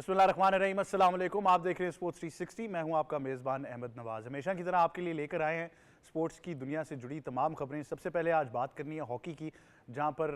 बिस्मिल्लाहिर्रहमानिर्रहीम, अस्सलाम वालेकुम। आप देख रहे हैं स्पोर्ट्स 360। मैं हूं आपका मेज़बान अहमद नवाज़। हमेशा की तरह आपके लिए लेकर आए हैं स्पोर्ट्स की दुनिया से जुड़ी तमाम खबरें। सबसे पहले आज बात करनी है हॉकी की, जहां पर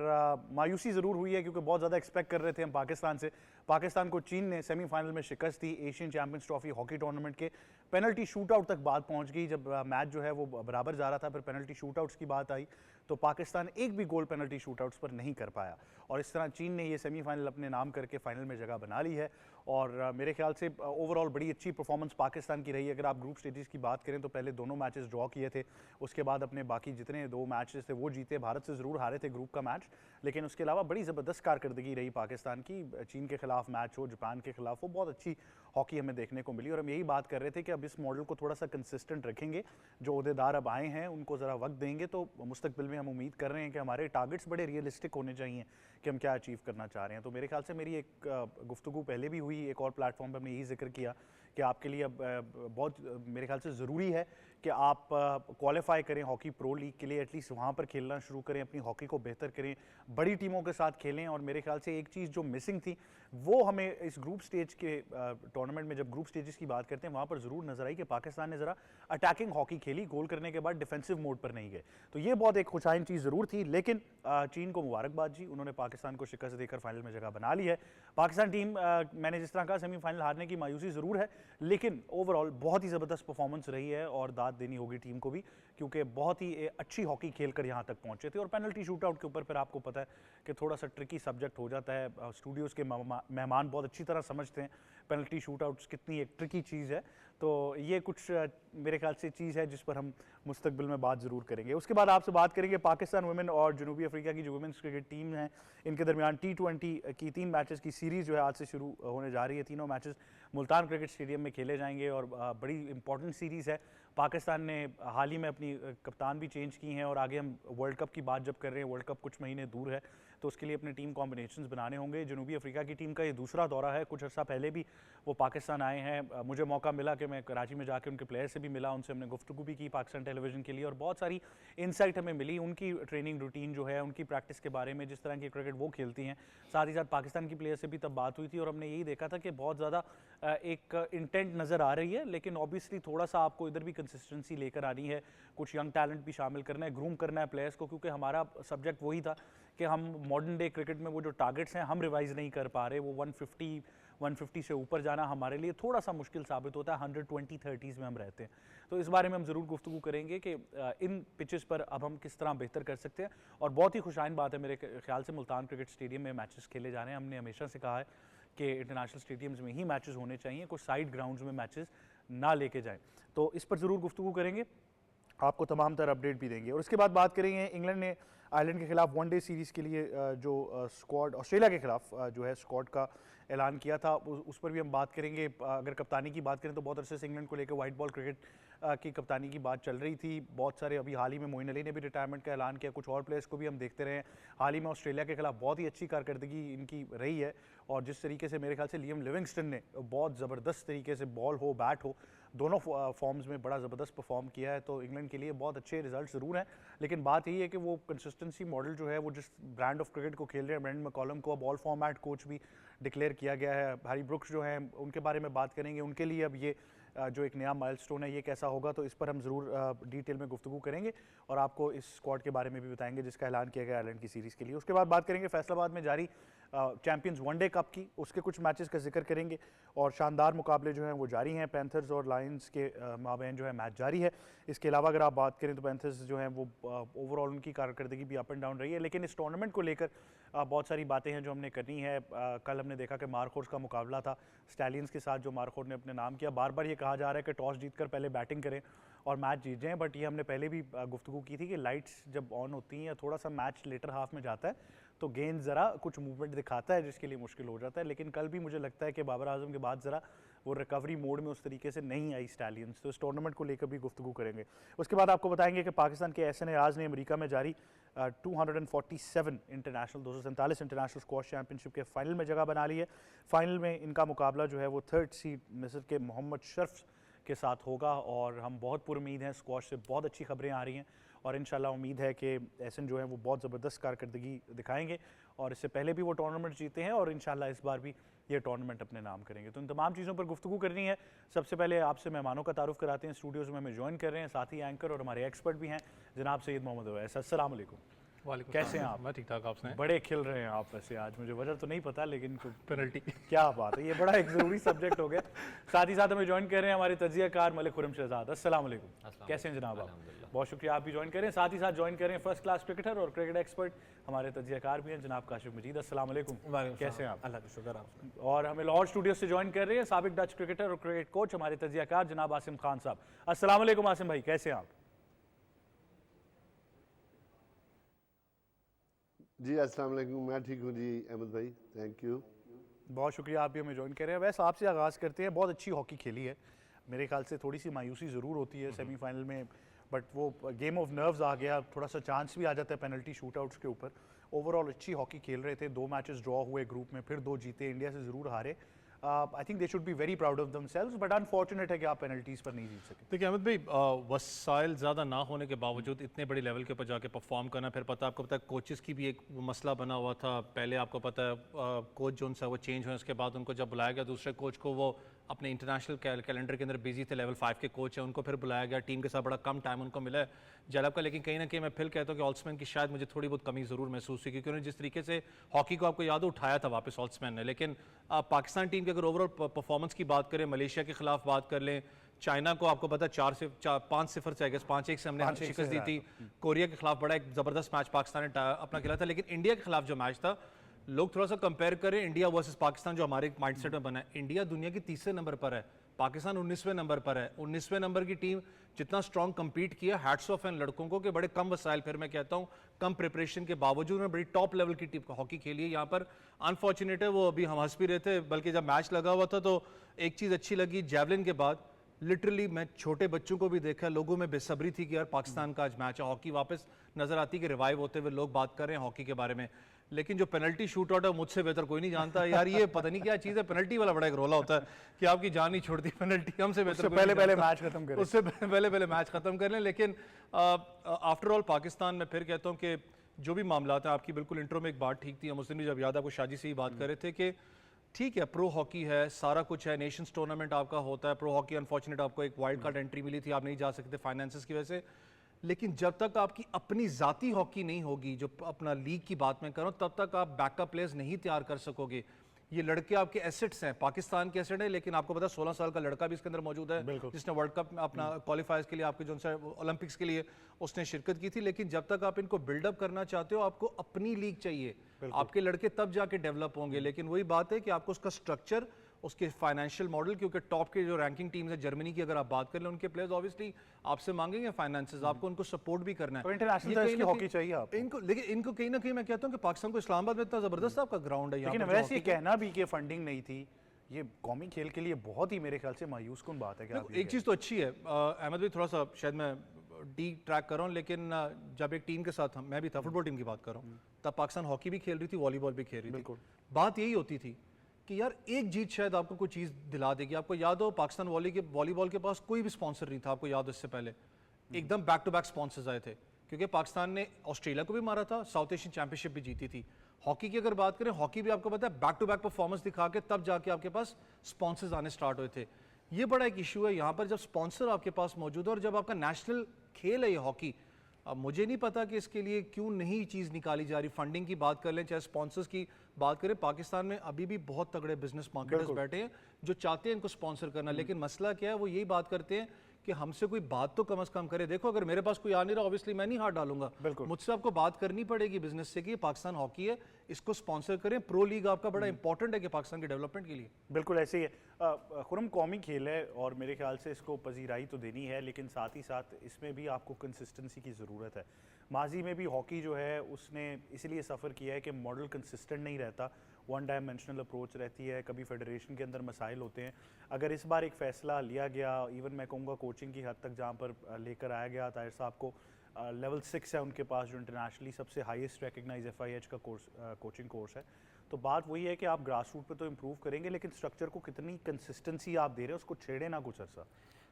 मायूसी ज़रूर हुई है क्योंकि बहुत ज़्यादा एक्सपेक्ट कर रहे थे हम पाकिस्तान से। पाकिस्तान को चीन ने सेमीफाइनल में शिकस्त दी। Asian champions trophy hockey tournament के पेनल्टी शूटआउट तक बात पहुंच गई। जब मैच जो है वो बराबर जा रहा था, फिर पेनल्टी शूटआउट्स की बात आई तो पाकिस्तान एक भी गोल पेनल्टी शूटआउट्स पर नहीं कर पाया और इस तरह चीन ने ये सेमीफाइनल अपने नाम करके फाइनल में जगह बना ली है। और मेरे ख्याल से ओवरऑल बड़ी अच्छी परफॉर्मेंस पाकिस्तान की रही है। अगर आप ग्रुप स्टेजेस की बात करें तो पहले दोनों मैचेस ड्रॉ किए थे, उसके बाद अपने बाकी जितने दो मैचेस थे वो जीते। भारत से ज़रूर हारे थे ग्रुप का मैच, लेकिन उसके अलावा बड़ी ज़बरदस्त कारकर्दगी रही पाकिस्तान की। चीन के खिलाफ मैच हो, जापान के खिलाफ हो, बहुत अच्छी हॉकी हमें देखने को मिली। और हम यही बात कर रहे थे कि अब इस मॉडल को थोड़ा सा कंसिस्टेंट रखेंगे। जो ओहदेदार अब आए हैं उनको ज़रा वक्त देंगे तो मुस्तकबिल में हम उम्मीद कर रहे हैं कि हमारे टारगेट्स बड़े रियलिस्टिक होने चाहिए कि हम क्या अचीव करना चाह रहे हैं। तो मेरे ख्याल से मेरी एक गुफ्तगू पहले भी हुई एक और प्लेटफॉर्म पर, हमने यही जिक्र किया कि आपके लिए अब बहुत मेरे ख्याल से ज़रूरी है कि आप क्वालिफाई करें हॉकी प्रो लीग के लिए। एटलीस्ट वहाँ पर खेलना शुरू करें, अपनी हॉकी को बेहतर करें, बड़ी टीमों के साथ खेलें। और मेरे ख्याल से एक चीज़ जो मिसिंग थी वो हमें इस ग्रुप स्टेज के टूर्नामेंट में, जब ग्रुप स्टेजेस की बात करते हैं, वहाँ पर ज़रूर नजर आई कि पाकिस्तान ने ज़रा अटैकिंग हॉकी खेली। गोल करने के बाद डिफेंसिव मोड पर नहीं गए, तो ये बहुत एक खुशाइन चीज़ ज़रूर थी। लेकिन चीन को मुबारकबाद जी, उन्होंने पाकिस्तान को शिकस्त देकर फाइनल में जगह बना ली है। पाकिस्तान टीम मैंने जिस तरह का सेमीफाइनल हारने की मायूसी ज़रूर है, लेकिन ओवरऑल बहुत ही ज़बरदस्त परफॉर्मेंस रही है और दाद देनी होगी टीम को भी, क्योंकि बहुत ही अच्छी हॉकी खेलकर यहाँ तक पहुँचे थे। और पेनल्टी शूटआउट के ऊपर फिर आपको पता है कि थोड़ा सा ट्रिकी सब्जेक्ट हो जाता है। स्टूडियोज़ के मेहमान बहुत अच्छी तरह समझते हैं पेनल्टी शूटआउट्स कितनी एक ट्रिकी चीज़ है। तो ये कुछ मेरे ख्याल से चीज़ है जिस पर हम मुस्तकबिल में बात ज़रूर करेंगे। उसके बाद आपसे बात करेंगे पाकिस्तान वुमेन और जनूबी अफ्रीका की जो वुमेन्स क्रिकेट टीम है, इनके दरमियान T20 की 3 मैचेस की सीरीज़ जो है आज से शुरू होने जा रही है। तीनों मैचेस मुल्तान क्रिकेट स्टेडियम में खेले जाएंगे और बड़ी इंपॉर्टेंट सीरीज़ है। पाकिस्तान ने हाल ही में अपनी कप्तान भी चेंज की हैं और आगे हम वर्ल्ड कप की बात जब कर रहे हैं, वर्ल्ड कप कुछ महीने दूर है, तो उसके लिए अपने टीम कॉम्बिनेशंस बनाने होंगे। जनूबी अफ्रीका की टीम का ये दूसरा दौरा है। कुछ अर्सा पहले भी वो पाकिस्तान आए हैं। मुझे मौका मिला कि मैं कराची में जाकर उनके प्लेयर से भी मिला, उनसे हमने गुफ्तगू भी की पाकिस्तान टेलीविजन के लिए और बहुत सारी इंसाइट हमें मिली उनकी ट्रेनिंग रूटीन जो है, उनकी प्रैक्टिस के बारे में, जिस तरह की क्रिकेट वो खेलती हैं। साथ ही साथ पाकिस्तान की प्लेयर से भी तब बात हुई थी और हमने यही देखा था कि बहुत ज़्यादा एक इंटेंट नज़र आ रही है, लेकिन ऑब्वियसली थोड़ा सा आपको इधर भी कंसिस्टेंसी लेकर आनी है, कुछ यंग टैलेंट भी शामिल करना है, ग्रूम करना है प्लेयर्स को, क्योंकि हमारा सब्जेक्ट वही था कि हम मॉडर्न डे क्रिकेट में वो जो टारगेट्स हैं हम रिवाइज नहीं कर पा रहे। वो 150 से ऊपर जाना हमारे लिए थोड़ा सा मुश्किल साबित होता है। 120-30s में हम रहते हैं। तो इस बारे में हम ज़रूर गुफ्तगू करेंगे कि इन पिचेस पर अब हम किस तरह बेहतर कर सकते हैं। और बहुत ही खुशाइन बात है मेरे ख्याल से, मुल्तान क्रिकेट स्टेडियम में मैचेस खेले जा रहे हैं। हमने हमेशा से कहा है कि इंटरनेशनल स्टेडियम्स में ही मैचेस होने चाहिए, कुछ साइड ग्राउंड्स में मैचेस ना लेके जाएं। तो इस पर ज़रूर गुफ्तगू करेंगे, आपको तमाम तरह अपडेट भी देंगे। और उसके बाद बात करेंगे इंग्लैंड ने आयरलैंड के खिलाफ वनडे सीरीज़ के लिए जो स्क्वाड ऑस्ट्रेलिया के खिलाफ जो है स्क्वाड का ऐलान किया था, उस पर भी हम बात करेंगे। अगर कप्तानी की बात करें तो बहुत अरसे से इंग्लैंड को लेकर वाइट बॉल क्रिकेट की कप्तानी की बात चल रही थी। बहुत सारे अभी हाल ही में मोइन अली ने भी रिटायरमेंट का ऐलान किया, कुछ और प्लेयर्स को भी हम देखते रहे। हाल ही में ऑस्ट्रेलिया के खिलाफ बहुत ही अच्छी कारकर्दगी इनकी रही है और जिस तरीके से मेरे ख्याल से लियम लिविंगस्टन ने बहुत ज़बरदस्त तरीके से बॉल हो बैट हो दोनों फॉर्म्स में बड़ा ज़बरदस्त परफॉर्म किया है। तो इंग्लैंड के लिए बहुत अच्छे रिजल्ट ज़रूर हैं, लेकिन बात यही है कि वो कंसिस्टेंसी मॉडल जो है, वो जिस ब्रांड ऑफ क्रिकेट को खेल रहे हैं, ब्रेंडन मैकॉलम को अब ऑल फॉर्मेट कोच भी डिक्लेयर किया गया है। हैरी ब्रुक्स जो हैं उनके बारे में बात करेंगे, उनके लिए अब ये जो एक नया माइलस्टोन है ये कैसा होगा, तो इस पर हम ज़रूर डिटेल में गुफ्तगू करेंगे और आपको इस स्क्वाड के बारे में भी बताएंगे जिसका ऐलान किया गया आयरलैंड की सीरीज़ के लिए। उसके बाद बात करेंगे फैसलाबाद में जारी चैंपियंस वनडे कप की, उसके कुछ मैचेस का जिक्र करेंगे और शानदार मुकाबले जो हैं वो जारी हैं। पैंथर्स और लायंस के माबैन जो है मैच जारी है। इसके अलावा अगर आप बात करें तो पैंथर्स जो हैं वो ओवरऑल उनकी कारकर्दगी भी अप एंड डाउन रही है, लेकिन इस टूर्नामेंट को लेकर बहुत सारी बातें हैं जो हमने करनी है। कल हमने देखा कि मारखोर्स का मुकाबला था स्टैलियंस के साथ, जो मारखोर ने अपने नाम किया। बार बार ये कहा जा रहा है कि टॉस जीतकर पहले बैटिंग करें और मैच जीत जाएं, बट ये हमने पहले भी गुफ्तगू की थी कि लाइट्स जब ऑन होती हैं या थोड़ा सा मैच लेटर हाफ में जाता है तो गेंद ज़रा कुछ मूवमेंट दिखाता है जिसके लिए मुश्किल हो जाता है। लेकिन कल भी मुझे लगता है कि बाबर आजम के बाद ज़रा वो रिकवरी मोड में उस तरीके से नहीं आई स्टैलियंस, तो इस टूर्नामेंट को लेकर भी गुफ्तगू करेंगे। उसके बाद आपको बताएंगे कि पाकिस्तान के एहसन एयाज ने अमेरिका में जारी 247 इंटरनेशनल 247 इंटरनेशनल स्क्वॉश चैंपियनशिप के फाइनल में जगह बना ली है। फाइनल में इनका मुकाबला जो है वो 3rd सीड मिस्र के मोहम्मद शर्फ के साथ होगा और हम बहुत पुरुमीद हैं। स्क्वॉश से बहुत अच्छी खबरें आ रही हैं और इंशाल्लाह उम्मीद है कि एहसन जो है वो बहुत ज़बरदस्त कारकर्दगी दिखाएंगे और इससे पहले भी वो टूर्नामेंट जीते हैं और इंशाल्लाह इस बार भी ये टूर्नामेंट अपने नाम करेंगे। तो इन तमाम चीज़ों पर गुफ्तगू करनी है। सबसे पहले आपसे मेहमानों का तारुफ कराते हैं। स्टूडियोज़ में हमें ज्वाइन कर रहे हैं साथ ही एंकर और हमारे एक्सपर्ट भी हैं जनाब सैयद मोहम्मद अवैस। अस्सलाम वालेकुम। वालेकुम कैसे हैं आप? मैं ठीक ठाक। आपसे बड़े खिल रहे हैं आप वैसे आज, मुझे वजह तो नहीं पता लेकिन पेनल्टी क्या बात है, ये बड़ा एक ज़रूरी सब्जेक्ट हो गया। साथ ही साथ हमें ज्वाइन कर रहे हैं हमारे तज्जियाकार मलिक खुरम शहजाद। अस्सलाम वालेकुम, कैसे हैं जनाब आप? बहुत शुक्रिया आप भी ज्वाइन करें। साथ ही साथ ज्वाइन करें फर्स्ट क्लास क्रिकेटर और क्रिकेट एक्सपर्ट हमारे तज्जियाकार भी हैं जनाब काशिफ मजीद। अस्सलाम वालेकुम, कैसे हैं आप? अल्लाह का शुक्र आप। और हमें लाहौर स्टूडियो से ज्वाइन कर रहे हैं साबिक डच क्रिकेटर और क्रिकेट कोच हमारे तज्जियाकार जनाब आसिम खान साहब। अस्सलाम वालेकुम आसिम भाई, कैसे हैं आप? जी अस्सलाम वालेकुम, मैं ठीक हूँ जी अहमद भाई, थैंक यू। बहुत शुक्रिया आप भी हमें ज्वाइन कर रहे हैं। वैसे आपसे आगाज़ करते हैं, बहुत अच्छी हॉकी खेली है, मेरे ख्याल से थोड़ी सी मायूसी ज़रूर होती है सेमीफाइनल में, बट वो गेम ऑफ नर्व्स आ गया, थोड़ा सा चांस भी आ जाता है पेनल्टी शूटआउट्स के ऊपर। ओवरऑल अच्छी हॉकी खेल रहे थे, 2 मैचेस ड्रॉ हुए ग्रुप में, फिर 2 जीते, इंडिया से ज़रूर हारे। I think they should be very proud of themselves, but unfortunate है कि आप पेनल्टीज़ पर नहीं जीत सके। देखिए अहमद भाई, वसाइल ज़्यादा ना होने के बावजूद इतने बड़े लेवल के ऊपर जाके परफॉर्म करना, फिर आपको पता है कोचेस की भी एक मसला बना हुआ था। पहले आपको पता है कोच जो उनसा वो चेंज हुए, उसके बाद उनको जब बुलाया गया दूसरे कोच को, वो अपने इंटरनेशनल कैलेंडर के अंदर बिजी थे, लेवल 5 के कोच हैं, उनको फिर बुलाया गया, टीम के साथ बड़ा कम टाइम उनको मिला है जलब का। लेकिन कहीं ना कहीं मैं फिर कहता हूँ कि ऑल्समैन की शायद मुझे थोड़ी बहुत कमी ज़रूर महसूस हुई, क्योंकि उन्होंने जिस तरीके से हॉकी को आपको याद हो उठाया था वापस ऑल्समैन ने। लेकिन पाकिस्तान टीम की अगर ओवरऑल परफॉर्मेंस की बात करें, मलेशिया के खिलाफ बात कर लें, चाइना को आपको पता है 5-0 से 5-1 से हमने शिकस्त दी थी। कोरिया के खिलाफ बड़ा एक ज़बरदस्त मैच पाकिस्तान ने अपना खेला था। लेकिन इंडिया के खिलाफ जो मैच था, लोग थोड़ा सा कंपेयर करें इंडिया वर्सेस पाकिस्तान, जो हमारे माइंडसेट में बना है, इंडिया दुनिया के 30वें नंबर पर है, पाकिस्तान 19वें नंबर पर है। 19वें नंबर की टीम जितना स्ट्रॉन्ग कंपीट किया, हैट्स ऑफ एन लड़कों को, कि बड़े कम वसाइल, फिर मैं कहता हूँ कम प्रिपरेशन के बावजूद उन्होंने बड़ी टॉप लेवल की टीम हॉकी खेली है यहाँ पर। अनफॉर्चुनेट है, वो अभी हम हंस भी रहे थे, बल्कि जब मैच लगा हुआ था तो एक चीज़ अच्छी लगी, जैवलिन के बाद लिटरली मैं छोटे बच्चों को भी देखा, लोगों में बेसब्री थी कि यार पाकिस्तान का आज मैच है, हॉकी वापस नजर आती कि रिवाइव होते हुए लोग बात कर रहे हैं हॉकी के बारे में। लेकिन जो पेनल्टी शूट आउट है मुझसे बेहतर कोई नहीं जानता यार, ये पता नहीं क्या चीज़ है, पेनल्टी वाला बड़ा एक रोला होता है कि आपकी जान नहीं छोड़ती पेनल्टी, हमसे बेहतर पहले मैच खत्म करें, उससे पहले मैच खत्म कर लें। लेकिन आफ्टर ऑल पाकिस्तान में फिर कहता हूँ कि जो भी मामला है, आपकी बिल्कुल इंट्रो में एक बात ठीक थी, हम उस दिन भी जब याद आपको शादी से ही बात कर रहे थे कि ठीक है प्रो हॉकी है, सारा कुछ है, नेशंस टूर्नामेंट आपका होता है, प्रो हॉकी अनफॉर्चुनेट आपको एक वाइल्ड कार्ड एंट्री मिली थी, आप नहीं जा सकते फाइनेंसेस की वजह से। लेकिन जब तक आपकी अपनी जाती हॉकी नहीं होगी, जो अपना लीग की बात मैं कर रहा हूँ, तब तक आप बैकअप प्लेयर्स नहीं तैयार कर सकोगे। ये लड़के आपके एसेट्स हैं, पाकिस्तान के एसेट है, लेकिन आपको पता है 16 साल का लड़का भी इसके अंदर मौजूद है जिसने वर्ल्ड कप में अपना क्वालिफायर्स के लिए, आपके जो ओलंपिक्स के लिए उसने शिरकत की थी। लेकिन जब तक आप इनको बिल्डअप करना चाहते हो, आपको अपनी लीग चाहिए, आपके लड़के तब जाके डेवलप होंगे। लेकिन वही बात है कि आपको उसका स्ट्रक्चर, उसके फाइनेंशियल मॉडल, क्योंकि टॉप के जो रैंकिंग टीम्स है जर्मनी की अगर आप बात कर लें, उनके प्लेयर्स ऑब्वियसली आपसे मांगेंगे फाइनेंसेस, आपको उनको सपोर्ट भी करना है, इंटरनेशनल हॉकी चाहिए आपको इनको। लेकिन इनको कहीं ना कहीं मैं कहता हूँ कि पाकिस्तान को इस्लामाबाद में इतना जबरदस्त आपका ग्राउंड है, लेकिन वैसे कहना भी कि फंडिंग नहीं थी, ये कौमी खेल के लिए बहुत ही मेरे ख्याल से मायूस कुन बात है। एक चीज़ तो अच्छी है अहमद भाई, थोड़ा सा शायद मैं डी ट्रैक कर रहा हूँ, लेकिन जब एक टीम के साथ मैं भी था, फुटबॉल टीम की बात कर रहा हूँ, तब पाकिस्तान हॉकी भी खेल रही थी, वॉलीबॉल भी खेल रही थी। बात यही होती थी कि यार एक जीत शायद आपको कोई चीज़ दिला देगी। आपको याद हो पाकिस्तान वॉलीबॉल के पास कोई भी स्पॉन्सर नहीं था, आपको याद हो इससे पहले एकदम बैक टू बैक स्पॉन्सर्स आए थे, क्योंकि पाकिस्तान ने ऑस्ट्रेलिया को भी मारा था, साउथ एशियन चैंपियनशिप भी जीती थी। हॉकी की अगर बात करें, हॉकी भी आपको पता है बैक टू बैक परफॉर्मेंस दिखा के तब जाके आपके पास स्पॉन्सर्स आने स्टार्ट हुए थे। ये बड़ा एक इशू है यहाँ पर, जब स्पॉन्सर आपके पास मौजूद है और जब आपका नेशनल खेल है ये हॉकी। अब मुझे नहीं पता कि इसके लिए क्यों नहीं चीज़ निकाली जा रही। फंडिंग की बात कर लें, चाहे स्पॉन्सर्स की बात करें, पाकिस्तान में अभी भी बहुत तगड़े बिजनेस मार्केटर्स बैठे हैं जो चाहते हैं इनको स्पॉन्सर करना। लेकिन मसला क्या है, वो यही बात करते हैं कि हमसे कोई बात तो कम से कम करे। देखो अगर मेरे पास कोई आ नहीं रहा, ऑब्वियसली मैं नहीं हाथ डालूंगा, मुझसे आपको बात करनी पड़ेगी बिजनेस से कि पाकिस्तान हॉकी है, इसको स्पॉन्सर करें। प्रो लीग आपका बड़ा इंपॉर्टेंट है कि पाकिस्तान के डेवलपमेंट के लिए। बिल्कुल ऐसे ही है। खुरम कौमी खेल है और मेरे ख्याल से इसको पजीराई तो देनी है, लेकिन साथ ही साथ इसमें भी आपको कंसिस्टेंसी की ज़रूरत है। माजी में भी हॉकी जो है उसने इसलिए सफ़र किया है कि मॉडल कंसिस्टेंट नहीं रहता, वन डायमेंशनल अप्रोच रहती है, कभी फेडरेशन के अंदर मसाइल होते हैं। अगर इस बार एक फ़ैसला लिया गया, इवन मैं कहूँगा कोचिंग की हद तक जहाँ पर लेकर आया गया, ताहिर साहब को लेवल 6 है उनके पास, जो इंटरनेशनली सबसे हाईएस्ट रिकग्नाइज FIH का कोर्स कोचिंग कोर्स है। तो बात वही है कि आप ग्रास रूट पे तो इम्प्रूव करेंगे, लेकिन स्ट्रक्चर को कितनी कंसिस्टेंसी आप दे रहे हैं उसको छेड़े ना कुछ अर्सा।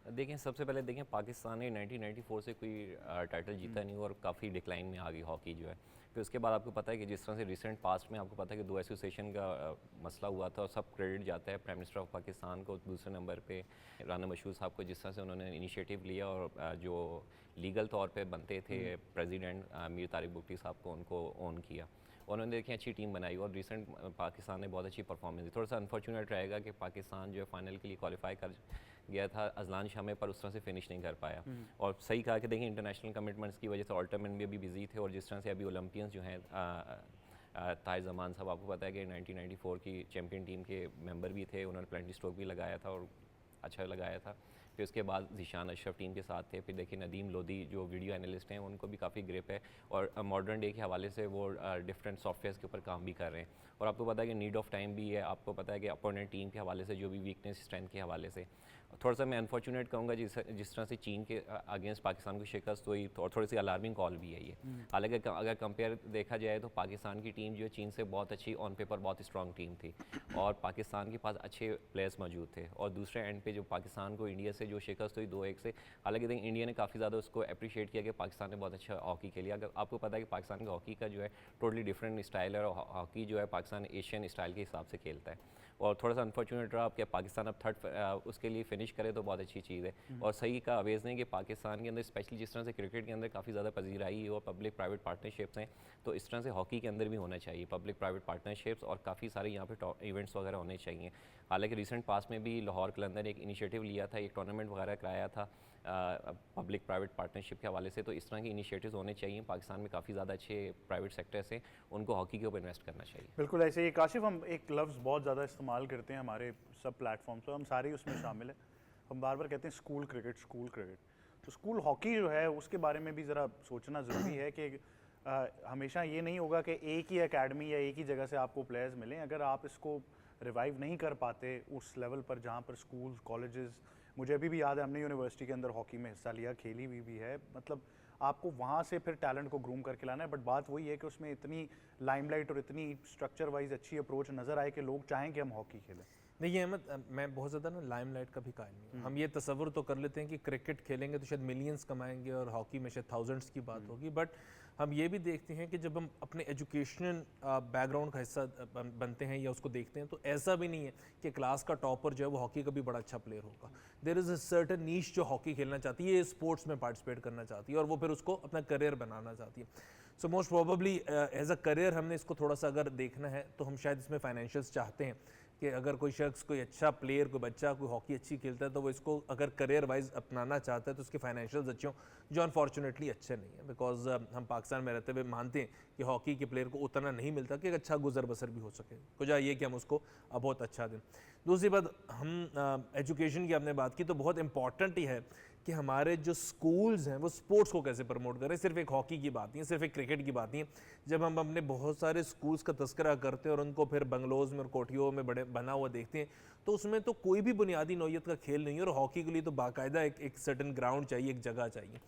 देखें सबसे पहले देखें पाकिस्तान ने 1994 से कोई टाइटल जीता नहीं और काफ़ी डिक्लाइन में आ गई हॉकी जो है। फिर उसके बाद आपको पता है कि जिस तरह से रिसेंट पास्ट में आपको पता है कि 2 एसोसिएशन का मसला हुआ था और सब क्रेडिट जाता है प्राइम मिनिस्टर ऑफ पाकिस्तान को, दूसरे नंबर पे राना मशहूद साहब को, जिस तरह से उन्होंने इनिशिएटिव लिया और जो लीगल तौर पे बनते थे प्रेसिडेंट मीर तारिक बुगटी साहब को, उनको ऑन किया। उन्होंने देखिए अच्छी टीम बनाई और रिसेंट पाकिस्तान ने बहुत अच्छी परफॉर्मेंस दी। थोड़ा सा अनफॉर्चुनेट रहेगा कि पाकिस्तान जो है फाइनल के लिए क्वालिफाई कर गया था अजलान शाह में, पर उस तरह से फिनिश नहीं कर पाया। और सही कहा कि देखिए इंटरनेशनल कमिटमेंट्स की वजह से ऑल्टरमेंट भी अभी बिजी थे और जिस तरह से अभी ओलंपियंस जो हैं ताहिर जमान साहब, आपको पता है कि 1994 की चैम्पियन टीम के मेंबर भी थे, उन्होंने प्लेंटी स्ट्रोक भी लगाया था और अच्छा लगाया था। फिर उसके बाद ज़ीशान अशरफ टीम के साथ थे। फिर देखिए नदीम लोधी जो वीडियो एनालिस्ट हैं, उनको भी काफ़ी ग्रिप है और मॉडर्न डे के हवाले से वो डिफरेंट सॉफ्टवेयर्स के ऊपर काम भी कर रहे हैं। और आपको पता है कि नीड ऑफ टाइम भी है, आपको पता है कि अपोनेंट टीम के हवाले से जो भी वीकनेस स्ट्रेंथ के हवाले से थोड़ा सा मैं अनफॉर्चुनेट कहूँगा जिस तरह से चीन के अगेंस्ट पाकिस्तान को शिकस्त हुई और थोड़ी सी अलार्मिंग कॉल भी है ये। हालांकि अगर कंपेयर देखा जाए तो पाकिस्तान की टीम जो है चीन से बहुत अच्छी, ऑन पेपर बहुत स्ट्रॉन्ग टीम थी और पाकिस्तान के पास अच्छे प्लेयर्स मौजूद थे। और दूसरे एंड पे जो पाकिस्तान को इंडिया से जो शिकस्त हुई 2-1 से, हालांकि देखिए इंडिया ने काफ़ी ज़्यादा उसको अप्रिशिएट किया कि पाकिस्तान ने बहुत अच्छा हॉकी खेली। अगर आपको पता है कि पाकिस्तान का हॉकी का जो है टोटली डिफरेंट स्टाइल है और हॉकी जो है पाकिस्तान एशियन स्टाइल के हिसाब से खेलता है। और थोड़ा सा अनफॉर्चुनेट रहा कि पाकिस्तान अब थर्ड उसके लिए फिनिश करे तो बहुत अच्छी चीज़ है। और सही का अवेज नहीं कि पाकिस्तान के अंदर स्पेशली जिस तरह से क्रिकेट के अंदर काफ़ी ज़्यादा पजीराई है और पब्लिक प्राइवेट पार्टनरशिप्स हैं, तो इस तरह से हॉकी के अंदर भी होना चाहिए पब्लिक प्राइवेट पार्टनरशिप्स और काफ़ी सारे यहाँ पे इवेंट्स वगैरह होने चाहिए। हालांकि रिसेंट पास में भी लाहौर के अंदर एक इनिशिएटिव लिया था, एक टूर्नामेंट वगैरह कराया था पब्लिक प्राइवेट पार्टनरशिप के हवाले से, तो इस तरह के इनिशिएटिव्स होने चाहिए। पाकिस्तान में काफ़ी ज़्यादा अच्छे प्राइवेट सेक्टर्स हैं, उनको हॉकी के ऊपर इन्वेस्ट करना चाहिए। बिल्कुल ऐसे ही काशिफ, हम एक लफ्ज़ बहुत ज़्यादा इस्तेमाल करते हैं हमारे सब प्लेटफॉर्म्स पर, हम सारे ही उसमें शामिल हैं। हम बार बार कहते हैं स्कूल क्रिकेट, स्कूल क्रिकेट। तो स्कूल हॉकी जो है उसके बारे में भी ज़रा सोचना ज़रूरी है कि हमेशा ये नहीं होगा कि एक ही एकेडमी या एक ही जगह से आपको प्लेयर्स मिलें। अगर आप इसको रिवाइव नहीं कर पाते उस लेवल पर जहाँ पर स्कूल कॉलेजेस, मुझे अभी भी याद है हमने यूनिवर्सिटी के अंदर हॉकी में हिस्सा लिया, खेली भी है, मतलब आपको वहाँ से फिर टैलेंट को ग्रूम करके लाना है। बट बात वही है कि उसमें इतनी लाइमलाइट और इतनी स्ट्रक्चर वाइज अच्छी अप्रोच नज़र आए कि लोग चाहें कि हम हॉकी खेलें। देखिए अहमद, मैं बहुत ज़्यादा ना लाइमलाइट का भी कायल नहीं हूँ। हम ये तसव्वुर तो कर लेते हैं कि क्रिकेट खेलेंगे तो शायद मिलियंस कमाएंगे और हॉकी में शायद थाउजेंड्स की बात होगी, बट हम ये भी देखते हैं कि जब हम अपने एजुकेशनल बैकग्राउंड का हिस्सा बनते हैं या उसको देखते हैं, तो ऐसा भी नहीं है कि क्लास का टॉपर जो है वो हॉकी का भी बड़ा अच्छा प्लेयर होगा। देयर इज़ अ सर्टन नीश जो हॉकी खेलना चाहती है, स्पोर्ट्स में पार्टिसिपेट करना चाहती है और वो फिर उसको अपना करियर बनाना चाहती है। So most probably as a career हमने इसको थोड़ा सा अगर देखना है तो हम शायद इसमें फाइनेंशियल्स चाहते हैं कि अगर कोई शख्स, कोई अच्छा प्लेयर, कोई बच्चा कोई हॉकी अच्छी खेलता है तो वो इसको अगर करियर वाइज अपनाना चाहता है तो उसके फाइनेंशियल्स अच्छे हों, जो अनफॉर्चुनेटली अच्छे नहीं है। बिकॉज हम पाकिस्तान में रहते हुए मानते हैं कि हॉकी के प्लेयर को उतना नहीं मिलता कि एक अच्छा गुजर बसर भी हो सके, वजह ये कि हम उसको बहुत अच्छा दें। दूसरी बात, हम एजुकेशन की आपने बात की तो बहुत इंपॉर्टेंट ही है कि हमारे जो स्कूल्स हैं वो स्पोर्ट्स को कैसे प्रमोट करें। सिर्फ एक हॉकी की बात नहीं है, सिर्फ एक क्रिकेट की बात नहीं है। जब हम अपने बहुत सारे स्कूल्स का तस्करा करते हैं और उनको फिर बंगलोज़ में और कोठियों में बड़े बना हुआ देखते हैं, तो उसमें तो कोई भी बुनियादी नौइयत का खेल नहीं है और हॉकी के लिए तो बाकायदा एक सर्टन ग्राउंड चाहिए, एक जगह चाहिए।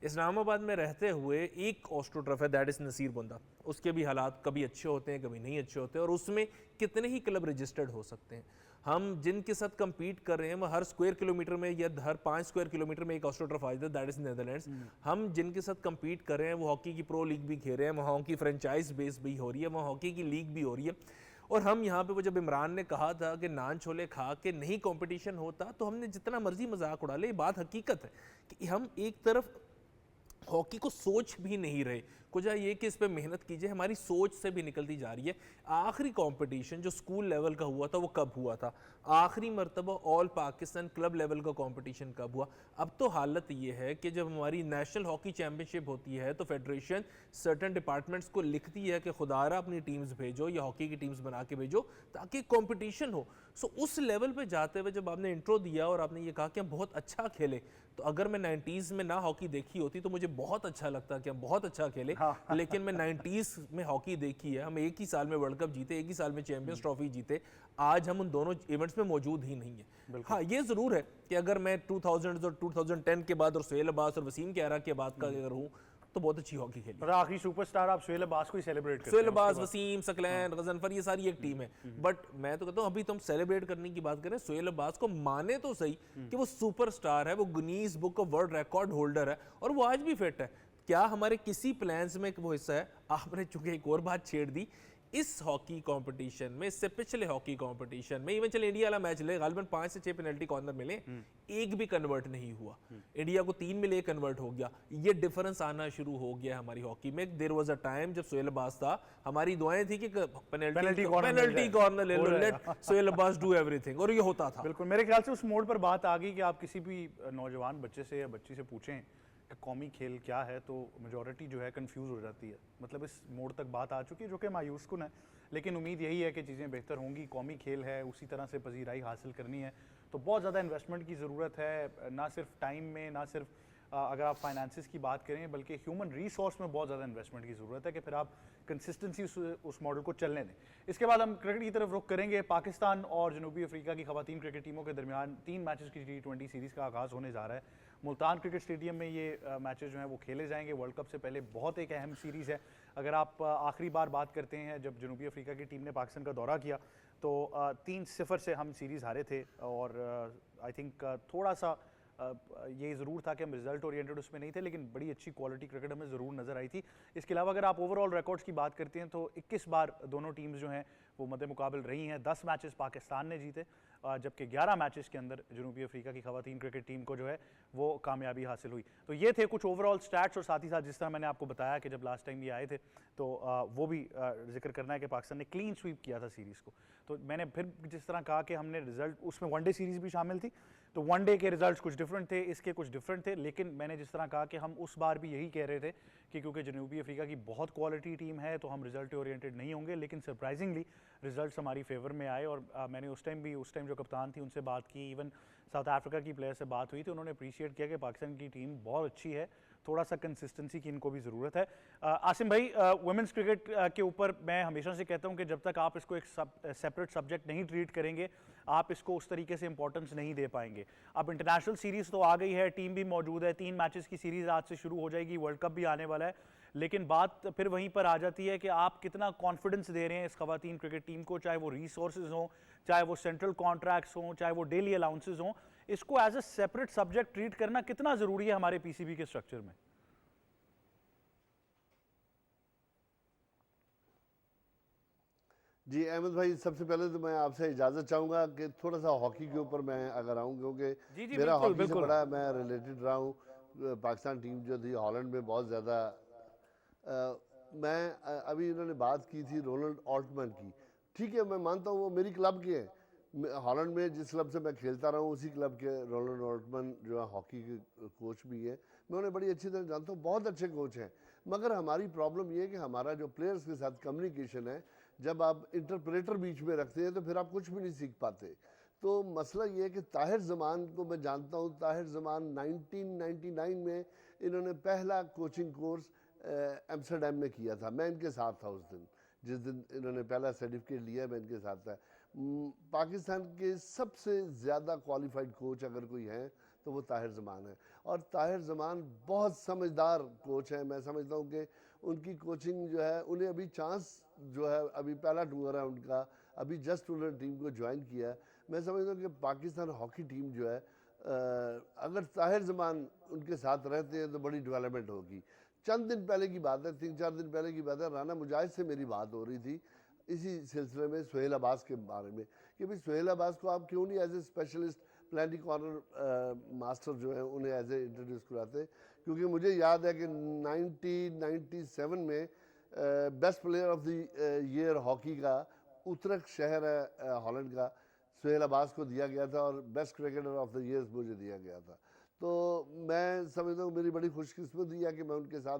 इस्लामाबाद में रहते हुए एक ऑस्ट्रोटर्फ है, दैट इज़ नसीर बुंदा। उसके भी हालात कभी अच्छे होते हैं, कभी नहीं अच्छे होते, और उसमें कितने ही क्लब रजिस्टर्ड हो सकते हैं। हम जिनके साथ compete कर रहे हैं वो हर स्क्वायर किलोमीटर में या हर 5 स्क्वायर किलोमीटर में एक ऑस्ट्रोटर्फ आ जाता है, दैट इज़ नीदरलैंड्स। हम जिनके साथ compete कर रहे हैं वो हॉकी की प्रो लीग भी खेल रहे हैं, वहाँ हॉकी फ्रेंचाइज बेस भी हो रही है, वहाँ हॉकी की लीग भी हो रही है। और हम यहाँ पे, वो जब इमरान ने कहा था कि नान छोले खा के नहीं कंपटीशन होता, तो हमने जितना मर्जी मजाक उड़ा ले, ये बात हकीकत है कि हम एक तरफ हॉकी को सोच भी नहीं रहे। कुछ ये कि इस पे मेहनत कीजिए, हमारी सोच से भी निकलती जा रही है। आखिरी कंपटीशन जो स्कूल लेवल का हुआ था वो कब हुआ था? आखिरी मर्तबा ऑल पाकिस्तान क्लब लेवल का कंपटीशन कब हुआ? अब तो हालत ये है कि जब हमारी नेशनल हॉकी चैम्पियनशिप होती है तो फेडरेशन सर्टन डिपार्टमेंट्स को लिखती है कि खुदारा अपनी टीम्स भेजो या हॉकी की टीम्स बना के भेजो ताकि कंपटीशन हो। सो उस लेवल पे जाते हुए जब आपने इंट्रो दिया और आपने ये कहा कि हम बहुत अच्छा खेले, तो अगर मैं 90s में ना हॉकी देखी होती तो मुझे बहुत अच्छा लगता कि हम बहुत अच्छा खेले। लेकिन मैं 90s में हॉकी देखी है, हम एक ही साल में वर्ल्ड कप जीते, एक ही साल में चैंपियंस ट्रॉफी जीते, आज हम उन दोनों इवेंट्स में मौजूद ही नहीं है। हाँ, ये ज़रूर है कि अगर मैं 2000 और 2010 के बाद और सोहेल अब्बास और वसीम के एरा के बाद का अगर हूँ तो बहुत अच्छी हॉकी खेली। और आखिरी सुपरस्टार आप सोहेल अब्बास को ही सेलिब्रेट करते हैं। सोहेल अब्बास, वसीम, सकलैन, गजनफर, ये सारी एक टीम है। बट मैं तो कहता हूँ अभी तो हम सेलिब्रेट करने की बात करें, सोहेल अब्बास को माने तो सही कि वो सुपरस्टार है, वो Guinness book of world record holder है और वो आज भी फिट है। क्या हमारे किसी प्लान्स में वो हिस्सा है? आपने चूंकि एक और बात छेड़ दी, इस हॉकी कंपटीशन में, इससे पिछले हॉकी कंपटीशन में, इवन चले इंडिया वाला मैच ले, गालिबन 5 से 6 पेनल्टी कॉर्नर मिले, एक भी कन्वर्ट नहीं हुआ। इंडिया को 3 मिले, कन्वर्ट हो गया। ये डिफरेंस आना शुरू हो गया हमारी हॉकी में। देयर वाज अ टाइम जब सोहेल अब्बास था, हमारी दुआएं थी कि पेनल्टी कॉर्नर ले लो, let Sohail Abbas do everything, और ये होता था। बिल्कुल, मेरे ख्याल से उस मोड़ पर बात आ गई कि आप किसी भी नौजवान बच्चे से या बच्ची से पूछें कि कौमी खेल क्या है, तो मेजॉरिटी जो है कंफ्यूज हो जाती है। मतलब इस मोड़ तक बात आ चुकी है, जो कि मायूस कुन है, लेकिन उम्मीद यही है कि चीज़ें बेहतर होंगी। कौमी खेल है, उसी तरह से पजीराई हासिल करनी है, तो बहुत ज़्यादा इन्वेस्टमेंट की ज़रूरत है, ना सिर्फ टाइम में, ना सिर्फ अगर आप फाइनेंसिस की बात करें, बल्कि ह्यूमन रिसोर्स में बहुत ज़्यादा इन्वेस्टमेंट की ज़रूरत है कि फिर आप कंसिस्टेंसी उस मॉडल को चलने दें। इसके बाद हम क्रिकेट की तरफ रुख करेंगे। पाकिस्तान और जनूबी अफ्रीका की खवातीन क्रिकेट टीमों के दरमियान 3 मैचेस की T20 सीरीज़ का आगाज़ होने जा रहा है। मुल्तान क्रिकेट स्टेडियम में ये मैचेस जो हैं वो खेले जाएंगे। वर्ल्ड कप से पहले बहुत एक अहम सीरीज़ है। अगर आप आखिरी बार बात करते हैं जब जनूबी अफ्रीका की टीम ने पाकिस्तान का दौरा किया, तो 3-0 से हम सीरीज़ हारे थे, और आई थिंक थोड़ा सा ये ज़रूर था कि हम रिजल्ट ओरिएंटेड उसमें नहीं थे, लेकिन बड़ी अच्छी क्वालिटी क्रिकेट हमें ज़रूर नज़र आई थी। इसके अलावा अगर आप ओवरऑल रिकॉर्ड्स की बात करते हैं तो 21 बार दोनों टीम्स जो हैं वो मद्दे मुकाबल रही हैं। 10 मैचेस पाकिस्तान ने जीते, जबकि 11 मैचेस के अंदर जनूबी अफ्रीका की खवातीन क्रिकेट टीम को जो है वो कामयाबी हासिल हुई। तो ये थे कुछ ओवरऑल स्टैट्स, और साथ ही साथ जिस तरह मैंने आपको बताया कि जब लास्ट टाइम ये आए थे तो वो भी जिक्र करना है कि पाकिस्तान ने क्लीन स्वीप किया था सीरीज़ को। तो मैंने फिर जिस तरह कहा कि हमने रिजल्ट, उसमें वनडे सीरीज़ भी शामिल थी, तो वनडे के रिजल्ट्स कुछ डिफरेंट थे, इसके कुछ डिफरेंट थे, लेकिन मैंने जिस तरह कहा कि हम उस बार भी यही कह रहे थे कि क्योंकि जनूबी अफ्रीका की बहुत क्वालिटी टीम है तो हम रिजल्ट ओरिएंटेड नहीं होंगे, लेकिन सरप्राइजिंगली रिजल्ट्स हमारी फेवर में आए। और मैंने उस टाइम जो कप्तान थी उनसे बात की, इवन साउथ अफ्रीका की प्लेयर से बात हुई, तो उन्होंने अप्रिशिएट किया कि पाकिस्तान की टीम बहुत अच्छी है, थोड़ा सा कंसिस्टेंसी की इनको भी ज़रूरत है। आसिम भाई, वुमेंस क्रिकेट के ऊपर मैं हमेशा से कहता हूं कि जब तक आप इसको एक सेपरेट सब्जेक्ट नहीं ट्रीट करेंगे, आप इसको उस तरीके से इंपॉर्टेंस नहीं दे पाएंगे। अब इंटरनेशनल सीरीज़ तो आ गई है, टीम भी मौजूद है, 3 मैचेस की सीरीज़ आज से शुरू हो जाएगी, वर्ल्ड कप भी आने वाला है, लेकिन बात फिर वहीं पर आ जाती है कि आप कितना कॉन्फिडेंस दे रहे हैं इस खवातीन क्रिकेट टीम को, चाहे वो रिसोर्सेज हों, चाहे वो सेंट्रल कॉन्ट्रैक्ट्स हों, चाहे वो डेली अलाउंसेज हों, इसको as a separate subject treat करना कितना ज़रूरी है हमारे पीसीबी के स्ट्रक्चर में? जी अहमद भाई, सबसे पहले तो मैं आपसे इजाज़त चाहूँगा कि थोड़ा सा हॉकी के ऊपर मैं अगर आऊँ, क्योंकि मेरा हॉकी से बड़ा मैं रिलेटेड रहा हूँ। पाकिस्तान टीम जो थी हॉलैंड में बहुत ज़्यादा, मैं अभी इन्होंने बात की थी रोनाल्ड ऑल्टमैन की, ठीक है, मैं मानता हूँ वो मेरी क्लब के हैं। हॉलैंड में जिस क्लब से मैं खेलता रहा हूँ उसी क्लब के रोनाल्ड ऑल्टमैन जो है हॉकी के कोच भी है, मैं उन्हें बड़ी अच्छी तरह जानता हूँ, बहुत अच्छे कोच हैं। मगर हमारी प्रॉब्लम ये है कि हमारा जो प्लेयर्स के साथ कम्युनिकेशन है, जब आप इंटरप्रेटर बीच में रखते हैं तो फिर आप कुछ भी नहीं सीख पाते। तो मसला ये है कि ताहिर ज़मान को मैं जानता हूँ। ताहिर ज़मान 1999 में इन्होंने पहला कोचिंग कोर्स एम्स्टरडैम में किया था, मैं इनके साथ था उस दिन, जिस दिन इन्होंने पहला सर्टिफिकेट लिया मैं इनके साथ था। पाकिस्तान के सबसे ज़्यादा क्वालिफाइड कोच अगर कोई है तो वो ताहिर ज़मान है, और ताहिर ज़मान बहुत समझदार कोच है। मैं समझता हूँ कि उनकी कोचिंग जो है, उन्हें अभी चांस जो है, अभी पहला टूर है उनका, अभी जस्ट उन्होंने टीम को ज्वाइन किया है। मैं समझता हूँ कि पाकिस्तान हॉकी टीम जो है, अगर ताहिर ज़मान उनके साथ रहते हैं तो बड़ी डेवलपमेंट होगी। चंद दिन पहले की बात है, 3-4 दिन पहले की बात है, राना मुजाहिद से मेरी बात हो रही थी इसी सिलसिले में सोहेल अब्बास के बारे में कि भाई सोहेल अब्बास को आप क्यों नहीं as a specialist penalty corner master जो है उन्हें एज ए इंट्रोड्यूस कराते, क्योंकि मुझे याद है कि 1997 में best player of the year hockey का उतरक शहर है हॉलैंड का, सोहेल अब्बास को दिया गया था, और best cricketer of the year मुझे दिया गया था। तो मैं समझता हूँ मेरी बड़ी खुशकिस्मती है कि मैं उनके साथ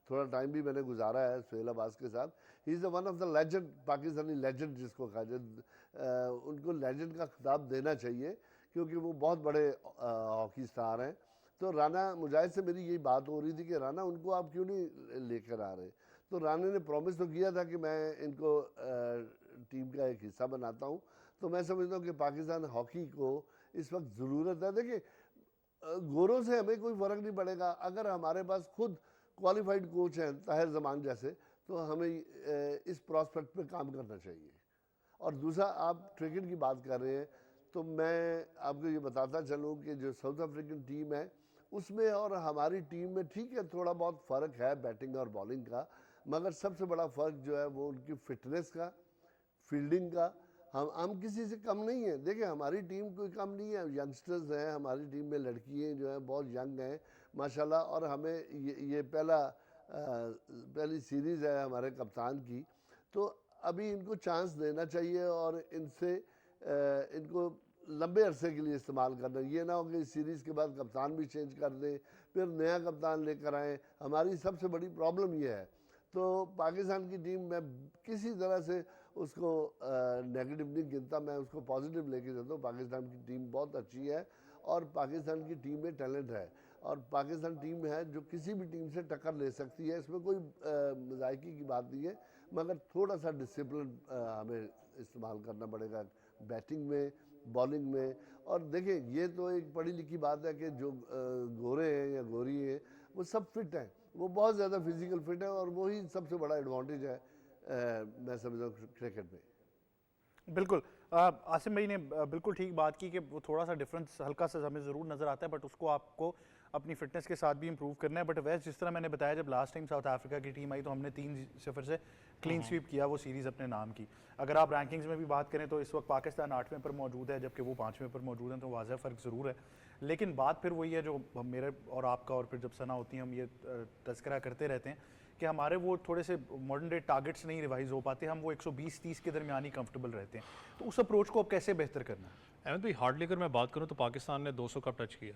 थोड़ा टाइम भी मैंने गुजारा है सोहेल अब्बास के साथ। He is one of the legend, Pakistani legend जिसको कहा जाए, उनको लेजेंड का खिताब देना चाहिए क्योंकि वो बहुत बड़े हॉकी स्टार हैं। तो राना मुजाहिद से मेरी यही बात हो रही थी कि राना उनको आप क्यों नहीं लेकर आ रहे, तो राना ने प्रॉमिस तो किया था कि मैं इनको टीम का एक हिस्सा बनाता हूँ। तो मैं समझता हूँ कि पाकिस्तान हॉकी को इस वक्त ज़रूरत है। देखिए गोरों से हमें कोई फ़र्क नहीं पड़ेगा, अगर हमारे पास खुद क्वालिफाइड कोच हैं ताहिर जमान जैसे, तो हमें इस प्रॉस्पेक्ट पे काम करना चाहिए। और दूसरा, आप क्रिकेट की बात कर रहे हैं, तो मैं आपको ये बताता चलूँ कि जो साउथ अफ्रीकन टीम है उसमें और हमारी टीम में ठीक है थोड़ा बहुत फ़र्क है बैटिंग और बॉलिंग का, मगर सबसे बड़ा फ़र्क जो है वो उनकी फिटनेस का, फील्डिंग का। हम किसी से कम नहीं है। देखिए हमारी टीम कोई कम नहीं है, यंगस्टर्स हैं हमारी टीम में, लड़कियाँ जो हैं बहुत यंग हैं माशाल्लाह। और हमें ये पहली सीरीज़ है हमारे कप्तान की, तो अभी इनको चांस देना चाहिए और इनको लंबे अरसे के लिए इस्तेमाल करना। ये ना हो कि इस सीरीज़ के बाद कप्तान भी चेंज कर दें, फिर नया कप्तान लेकर आएँ। हमारी सबसे बड़ी प्रॉब्लम ये है। तो पाकिस्तान की टीम में किसी तरह से उसको नेगेटिव नहीं गिनता, मैं उसको पॉजिटिव लेके चलता हूँ। पाकिस्तान की टीम बहुत अच्छी है और पाकिस्तान की टीम में टैलेंट है, और पाकिस्तान टीम है जो किसी भी टीम से टक्कर ले सकती है। इसमें कोई मजाकी की बात नहीं है, मगर थोड़ा सा डिसिप्लिन हमें इस्तेमाल करना पड़ेगा बैटिंग में, बॉलिंग में। और देखिए ये तो एक पढ़ी लिखी बात है कि जो गोरे हैं या गोरी हैं वो सब फिट हैं, वो बहुत ज़्यादा फिजिकल फिट है, और वही सबसे बड़ा एडवांटेज है मैं समझता हूँ क्रिकेट में। बिल्कुल आसिम भाई ने बिल्कुल ठीक बात की कि वो थोड़ा सा डिफरेंस हल्का सा हमें ज़रूर नज़र आता है, बट उसको आपको अपनी फिटनेस के साथ भी इंप्रूव करना है। बट वैसे जिस तरह मैंने बताया, जब लास्ट टाइम साउथ अफ्रीका की टीम आई तो हमने 3-0 से क्लीन स्वीप किया वो सीरीज़ अपने नाम की। अगर आप रैंकिंग्स में भी बात करें तो इस वक्त पाकिस्तान 8वें पर मौजूद है जबकि वो 5वें पर मौजूद हैं, तो वाज़ह फ़र्क ज़रूर है। लेकिन बात फिर वही है जो मेरे और आपका और फिर जब सना होती है हम ये तस्करा करते रहते हैं कि हमारे वो थोड़े से मॉडर्न डे टारगेट्स नहीं रिवाइज हो पाते, हम वो 120-30 के दरमियान ही कंफर्टेबल रहते हैं। तो उस अप्रोच को अब कैसे बेहतर करना है? अहमद भाई, हार्डली अगर मैं बात करूँ तो पाकिस्तान ने 200 कप टच किया।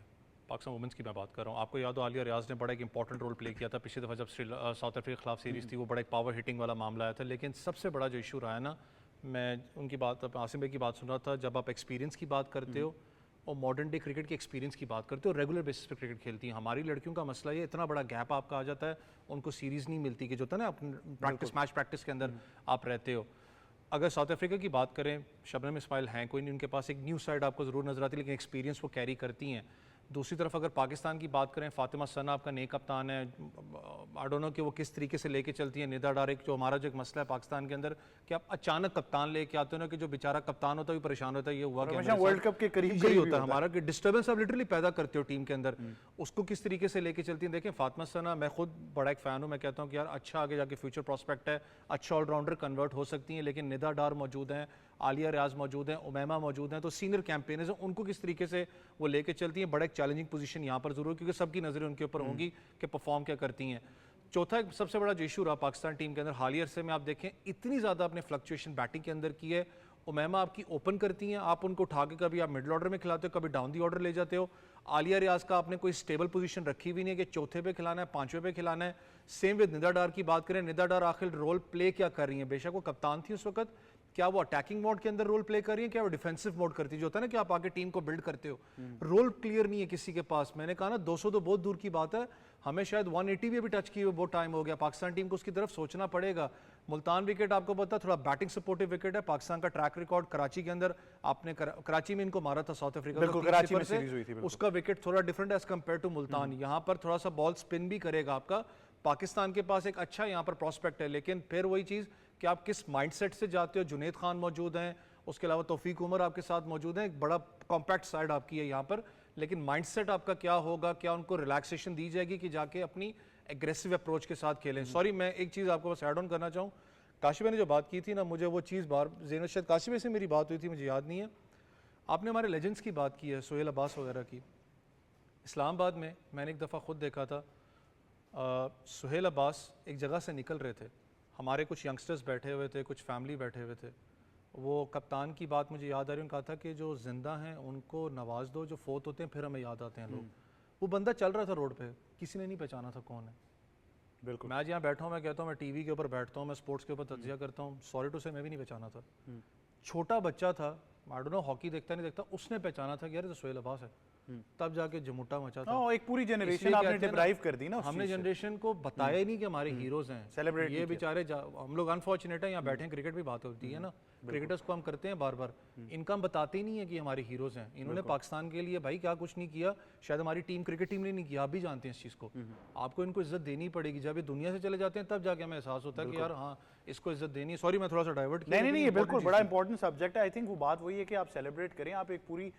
पाकिस्तान वुमेंस की मैं बात कर रहा हूँ। आपको याद हो आलिया रियाज ने बड़ा एक इंपॉर्टेंट रोल प्ले किया था पिछली दफ़ा जब साउथ अफ्रीका के खिलाफ सीरीज़ थी, वो बड़ा एक पावर हिटिंग वाला मामला आया था। लेकिन सबसे बड़ा जो इशू रहा है ना, मैं उनकी बात आसिम भाई की बात सुन रहा था, जब आप एक्सपीरियंस की बात करते हो और मॉडर्न डे क्रिकेट के एक्सपीरियंस की बात करते हो, रेगुलर बेसिस पे क्रिकेट खेलती हैं। हमारी लड़कियों का मसला ये इतना बड़ा गैप आपका आ जाता है, उनको सीरीज़ नहीं मिलती कि जो होता है ना प्रैक्टिस मैच प्रैक्टिस के अंदर आप रहते हो। अगर साउथ अफ्रीका की बात करें, शबनम इस्माइल हैं, कोई नहीं, उनके पास एक न्यू साइड आपको ज़रूर नज़र आती है, लेकिन एक्सपीरियंस वो कैरी करती हैं। दूसरी तरफ अगर पाकिस्तान की बात करें, फातिमा सना आपका नए कप्तान है। आई डोंट नो कि वो किस तरीके से लेके चलती है। निदा डार, एक जो हमारा जो एक मसला है पाकिस्तान के अंदर कि आप अचानक कप्तान लेके आते हो ना, कि जो बेचारा कप्तान होता है भी परेशान होता है, ये हुआ कि वर्ल्ड कप के करीब यही होता है हमारा कि डिस्टर्बेंस आप लिटरली पैदा करते हो टीम के अंदर, उसको किस तरीके से लेके चलती है। देखें फातिमा सना, मैं खुद बड़ा एक फ़ैन हूँ, मैं कहता हूँ कि यार अच्छा आगे जाके फ्यूचर प्रॉस्पेक्ट है, अच्छा ऑलराउंडर कन्वर्ट हो सकती हैं। लेकिन निदा डार मौजूद हैं, आलिया रियाज मौजूद हैं, उमैमा मौजूद हैं, तो सीनियर कैंपेनर्स हैं, उनको किस तरीके से वो लेके चलती हैं, बड़ा एक चैलेंजिंग पोजीशन यहाँ पर जरूर, क्योंकि सबकी नज़रें उनके ऊपर होंगी कि परफॉर्म क्या करती हैं। चौथा एक सबसे बड़ा जो इशू रहा पाकिस्तान टीम के अंदर हालिया अरसे में, आप देखें इतनी ज़्यादा आपने फ्लक्चुएशन बैटिंग के अंदर की है। उमैमा आपकी ओपन करती हैं, आप उनको उठा के कभी आप मिडिल ऑर्डर में खिलाते हो, कभी डाउन दी ऑर्डर ले जाते हो। आलिया रियाज का आपने कोई स्टेबल पोजीशन रखी भी नहीं है कि चौथे पे खिलाना है, 5वें पे खिलाना है। सेम विद निदा डार की बात करें, निदा डार आखिर रोल प्ले क्या कर रही है? बेशक वो कप्तान थी उस वक्त, क्या वो अटैकिंग मोड के अंदर रोल प्ले कर रही है, क्या वो डिफेंसिव मोड करती है? जो होता है ना कि आप आगे टीम को बिल्ड करते हो, रोल क्लियर नहीं है किसी के पास। मैंने कहा ना 200 तो बहुत दूर की बात है, हमें शायद 180 भी अभी टच किए हुए बहुत टाइम हो गया। पाकिस्तान टीम को उसकी तरफ सोचना पड़ेगा। मुल्तान विकेट आपको पता थोड़ा बैटिंग सपोर्टिव विकेट है। पाकिस्तान का ट्रैक रिकॉर्ड कराची के अंदर, आपने कराची में इनको मारा था साउथ अफ्रीका को, कराची में सीरीज हुई थी, उसका विकेट थोड़ा different as compare to Multan. यहाँ पर थोड़ा सा बॉल स्पिन भी करेगा आपका। पाकिस्तान के पास एक अच्छा यहाँ पर प्रॉस्पेक्ट है, लेकिन फिर वही चीज़ कि आप किस माइंडसेट से जाते हो। जुनैद खान मौजूद हैं, उसके अलावा तौफीक उमर आपके साथ मौजूद हैं, एक बड़ा कॉम्पैक्ट साइड आपकी है यहाँ पर। लेकिन माइंडसेट आपका क्या होगा, क्या उनको रिलैक्सेशन दी जाएगी कि जाके अपनी एग्रेसिव अप्रोच के साथ खेलें? सॉरी, मैं एक चीज़ आपको बस ऐड ऑन करना चाहूँ। काशिफ ने जो बात की थी ना, मुझे वो चीज़ बार ज़ैनुल शायद काशिफ से मेरी बात हुई थी, मुझे याद नहीं है। आपने हमारे लेजेंड्स की बात की है, सोहेल अब्बास वगैरह की। इस्लामाबाद में मैंने एक दफ़ा खुद देखा था, सोहेल अब्बास एक जगह से निकल रहे थे, हमारे कुछ यंगस्टर्स बैठे हुए थे, कुछ फैमिली बैठे हुए थे। वो कप्तान की बात मुझे याद आ रही है, उन्होंने कहा था कि जो ज़िंदा हैं उनको नवाज दो, जो फोत होते हैं फिर हमें याद आते हैं लोग। वो बंदा चल रहा था रोड पे, किसी ने नहीं पहचाना था कौन है। बिल्कुल, मैं आज यहाँ बैठा हूँ, मैं कहता हूँ मैं टीवी के ऊपर बैठता हूँ, मैं स्पोर्ट्स के ऊपर तज्जिया करता हूँ, सॉरी टू से मैं भी नहीं पहचाना था। छोटा बच्चा था, आई डोंट नो हॉकी देखता नहीं देखता, उसने पहचाना था कि यार ये तो सोहेल अब्बास है। तब जाके जमुटा मचा था। हाँ, एक पूरी इसलिए जनरेशन आपने कहते हैं ना, डिप्राइव कर दी ना उस हमने चीज़ से। जनरेशन को बताया ही नहीं कि हमारे हीरोज हैं। Celebrate ये नहीं बेचारे हम लोग अनफॉर्चुनेट है, यहाँ बैठे हैं, क्रिकेट भी बात होती है ना, क्रिकेटर्स को हम करते हैं बार बार, इनका हम बताते ही नहीं है कि हमारे हीरोज हैं। इन्होंने पाकिस्तान के लिए भाई क्या कुछ नहीं किया, शायद हमारी टीम, क्रिकेट टीम ने नहीं किया, आप भी जानते हैं इस चीज़ को। आपको इनको इज्जत देनी पड़ेगी। जब ये दुनिया से चले जाते हैं तब जाके हमें एहसास होता है कि यार हाँ, इसको इज्जत देनी है। सॉरी मैं थोड़ा सा डाइवर्ट किया। नहीं, लेकिन ये बिल्कुल important बड़ा चीज़ इंपॉर्टेंट सब्जेक्ट है। आई थिंक वो बात वही है कि आप सेलिब्रेट करें, आप एक पूरी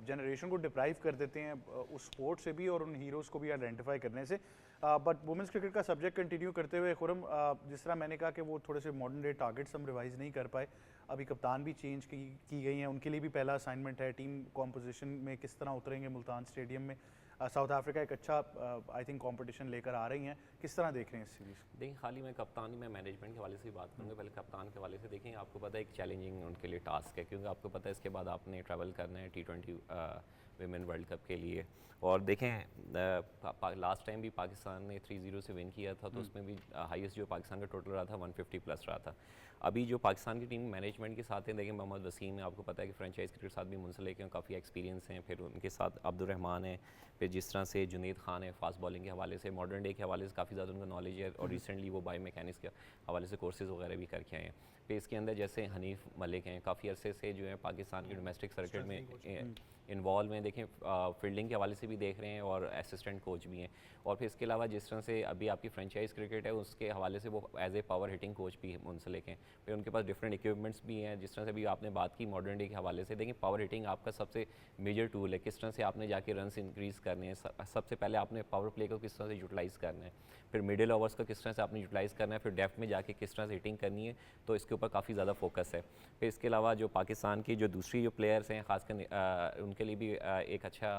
जनरेशन को डिप्राइव कर देते हैं उस स्पोर्ट से भी और उन हीरोज़ को भी आइडेंटिफाई करने से। बट वुमेंस क्रिकेट का सब्जेक्ट कंटिन्यू करते हुए खुरम, जिस तरह मैंने कहा कि वो थोड़े से मॉडर्न डे टारगेट्स हम रिवाइज नहीं कर पाए, अभी कप्तान भी चेंज की गई हैं, उनके लिए भी पहला असाइनमेंट है टीम कॉम्पोजिशन में किस तरह उतरेंगे मुल्तान स्टेडियम में। साउथ अफ्रीका एक अच्छा आई थिंक कंपटीशन लेकर आ रही हैं, किस तरह देख रहे हैं इस सीरीज़? देखिए खाली मैं कप्तानी में मैनेजमेंट के हवाले से ही बात करूँगा। पहले कप्तान के हवाले से देखें, आपको पता है एक चैलेंजिंग उनके लिए टास्क है, क्योंकि आपको पता है इसके बाद आपने ट्रैवल करना है T20 विमेन वर्ल्ड कप के लिए। और देखें लास्ट टाइम भी पाकिस्तान ने 3-0 से विन किया था, तो उसमें भी हाईएस्ट जो पाकिस्तान का टोटल रहा था 150 प्लस रहा था। अभी जो पाकिस्तान की टीम मैनेजमेंट के साथ हैं, देखें मोहम्मद वसीम है, आपको पता है कि फ्रेंचाइज क्रिकेट के साथ भी मुंसलिक हैं, काफ़ी एक्सपीरियंस हैं। फिर उनके साथ अब्दुर्रहमान है, फिर जिस तरह से जुनैद खान है फास्ट बॉलिंग के हवाले से, मॉडर्न डे के हवाले से काफ़ी ज़्यादा उनका नॉलेज है, और रिसेंटली वो बायो मैकेनिक्स के हवाले से कोर्सेज वगैरह भी करके आए हैं। फिर इसके अंदर जैसे हनीफ मलिक हैं, काफ़ी अरसे से जो है पाकिस्तान के डोमेस्टिक सर्किट में इन्वॉल्व हैं। देखें फील्डिंग के हवाले से भी देख रहे हैं और असिस्टेंट कोच भी हैं। और फिर इसके अलावा जिस तरह से अभी आपकी फ्रेंचाइज क्रिकेट है, उसके हवाले से वो as a power hitting coach भी मुंसलिक हैं। फिर उनके पास डिफरेंट इक्विपमेंट्स भी हैं, जिस तरह से अभी आपने बात की मॉडर्न डे के हवाले से। देखिए पावर हिटिंग आपका सबसे मेजर टूल है, किस तरह से आपने जाके रन्स इंक्रीज़ करने हैं। सबसे पहले आपने पावर प्ले को किस तरह से यूटिलाइज़ करना है, फिर मिडिल ओवर्स को किस तरह से आपने यूटिलाइज़ करना है, फिर डेप्थ में जाके किस तरह से हिटिंग करनी है, तो इसके ऊपर काफ़ी ज़्यादा फोकस है। फिर इसके अलावा जो पाकिस्तान की जो दूसरी जो प्लेयर्स हैं, खासकर उनके लिए भी एक अच्छा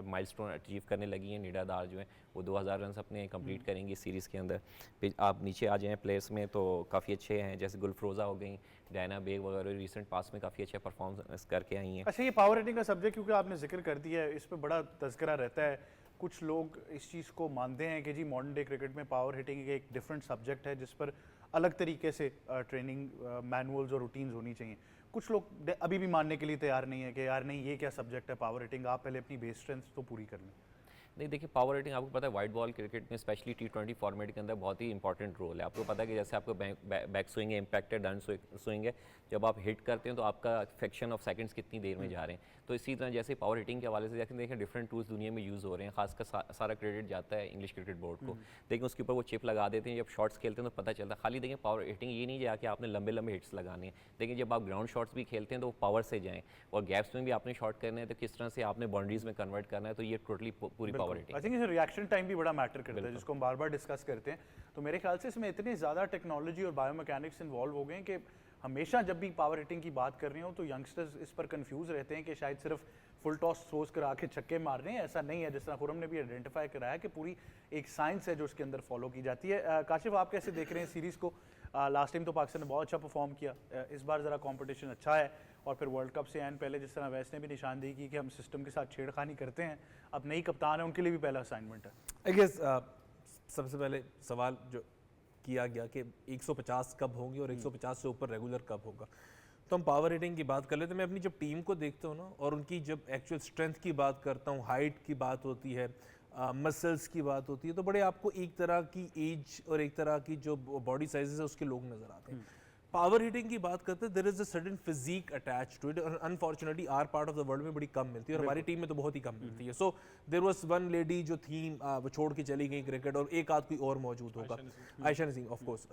माइलस्टोन अचीव करने लगी हैं। निडा दार जो है वो 2000 रन अपने कंप्लीट करेंगी इस सीरीज़ के अंदर। फिर आप नीचे आ जाएँ प्लेयर्स में तो काफ़ी अच्छे हैं, जैसे गुलफ्रोज़ा हो गई, डायना बेग वगैरह रिसेंट पास में काफ़ी अच्छा परफॉर्मेंस करके आई हैं। अच्छा, ये पावर हिटिंग का सब्जेक्ट क्योंकि आपने जिक्र कर दिया है, इस पे बड़ा तज़किरा रहता है। कुछ लोग इस चीज़ को मानते हैं कि जी मॉडर्न डे क्रिकेट में पावर हिटिंग एक डिफरेंट सब्जेक्ट है जिस पर अलग तरीके से ट्रेनिंग मैनुअल्स और रूटीन्स होनी चाहिए। कुछ लोग अभी भी मानने के लिए तैयार नहीं है कि यार नहीं, ये क्या सब्जेक्ट है पावर हिटिंग, आप पहले अपनी बेस स्ट्रेंथ तो पूरी कर लें। नहीं देखिए, पावर हिटिंग आपको पता है वाइट बॉल क्रिकेट में स्पेशली T20 फॉर्मेट के अंदर बहुत ही इंपॉर्टेंट रोल है। आपको पता है कि जैसे आपको बैक स्विंग है, इम्पैक्टेड डन स्विंग है, जब आप हिट करते हैं तो आपका फ्रैक्शन ऑफ सेकंड्स कितनी देर में जा रहे हैं। तो इसी तरह जैसे पावर हिटिंग के हवाले से देखें डिफरेंट टूल्स दुनिया में यूज़ हो रहे हैं। खासकर सारा क्रेडिट जाता है इंग्लिश क्रिकेट बोर्ड को। लेकिन उसके ऊपर वो चिप लगा देते हैं, जब शॉट्स खेलते हैं तो पता चलता है। खाली देखिए पावर हिटिंग ये नहीं जाके आपने लंबे लंबे हिट्स लगाने हैं, लेकिन जब आप ग्राउंड शॉट्स भी खेलते हैं तो वो पावर से जाएँ, और गैप्स में भी आपने शॉट करने हैं तो किस तरह से आपने बाउंड्रीज में कन्वर्ट करना है, तो ये टोटली पूरी पावर हिटिंग। आई थिंक इसे रिएक्शन टाइम भी बड़ा मैटर करता है, जिसको हम बार बार डिस्कस करते हैं। तो मेरे ख्याल से इसमें इतनी ज़्यादा टेक्नोलॉजी और बायोमैकेनिक्स इन्वॉल्व हो गए हैं कि हमेशा जब भी पावर हिटिंग की बात कर रहे हो तो यंगस्टर्स इस पर कंफ्यूज रहते हैं कि शायद सिर्फ फुल टॉस थ्रोज करा के छक्के मार रहे हैं। ऐसा नहीं है, जिस तरह खुरम ने भी आइडेंटिफाई कराया कि पूरी एक साइंस है जो उसके अंदर फॉलो की जाती है। काशिफ, आप कैसे देख रहे हैं सीरीज़ को? लास्ट टाइम तो पाकिस्तान ने बहुत अच्छा परफॉर्म किया, इस बार ज़रा कंपटीशन अच्छा है, और फिर वर्ल्ड कप से आने पहले जिस तरह वैस ने भी निशानदेही की कि हम सिस्टम के साथ छेड़खानी करते हैं, अब नई कप्तान है, उनके लिए भी पहला असाइनमेंट है। आई गेस सबसे पहले सवाल जो किया गया कि 150 कब होंगी और 150 से ऊपर रेगुलर कब होगा, तो हम पावर हिटिंग की बात कर लेते हैं। मैं अपनी जब टीम को देखता हूँ ना, और उनकी जब एक्चुअल स्ट्रेंथ की बात करता हूँ, हाइट की बात होती है, मसल्स की बात होती है, तो बड़े आपको एक तरह की एज और एक तरह की जो बॉडी साइजेस है उसके लोग नज़र आते हैं। पावर हिटिंग की बात करते हैं, there is a certain physique attached to it, unfortunately our part of the world में बड़ी कम मिलती है, और हमारी टीम में तो बहुत ही कम मिलती है। So there was one lady जो थी वो छोड़ के चली गई क्रिकेट, और एक आध कोई और मौजूद होगा, आयशा नसीम ऑफ कोर्स।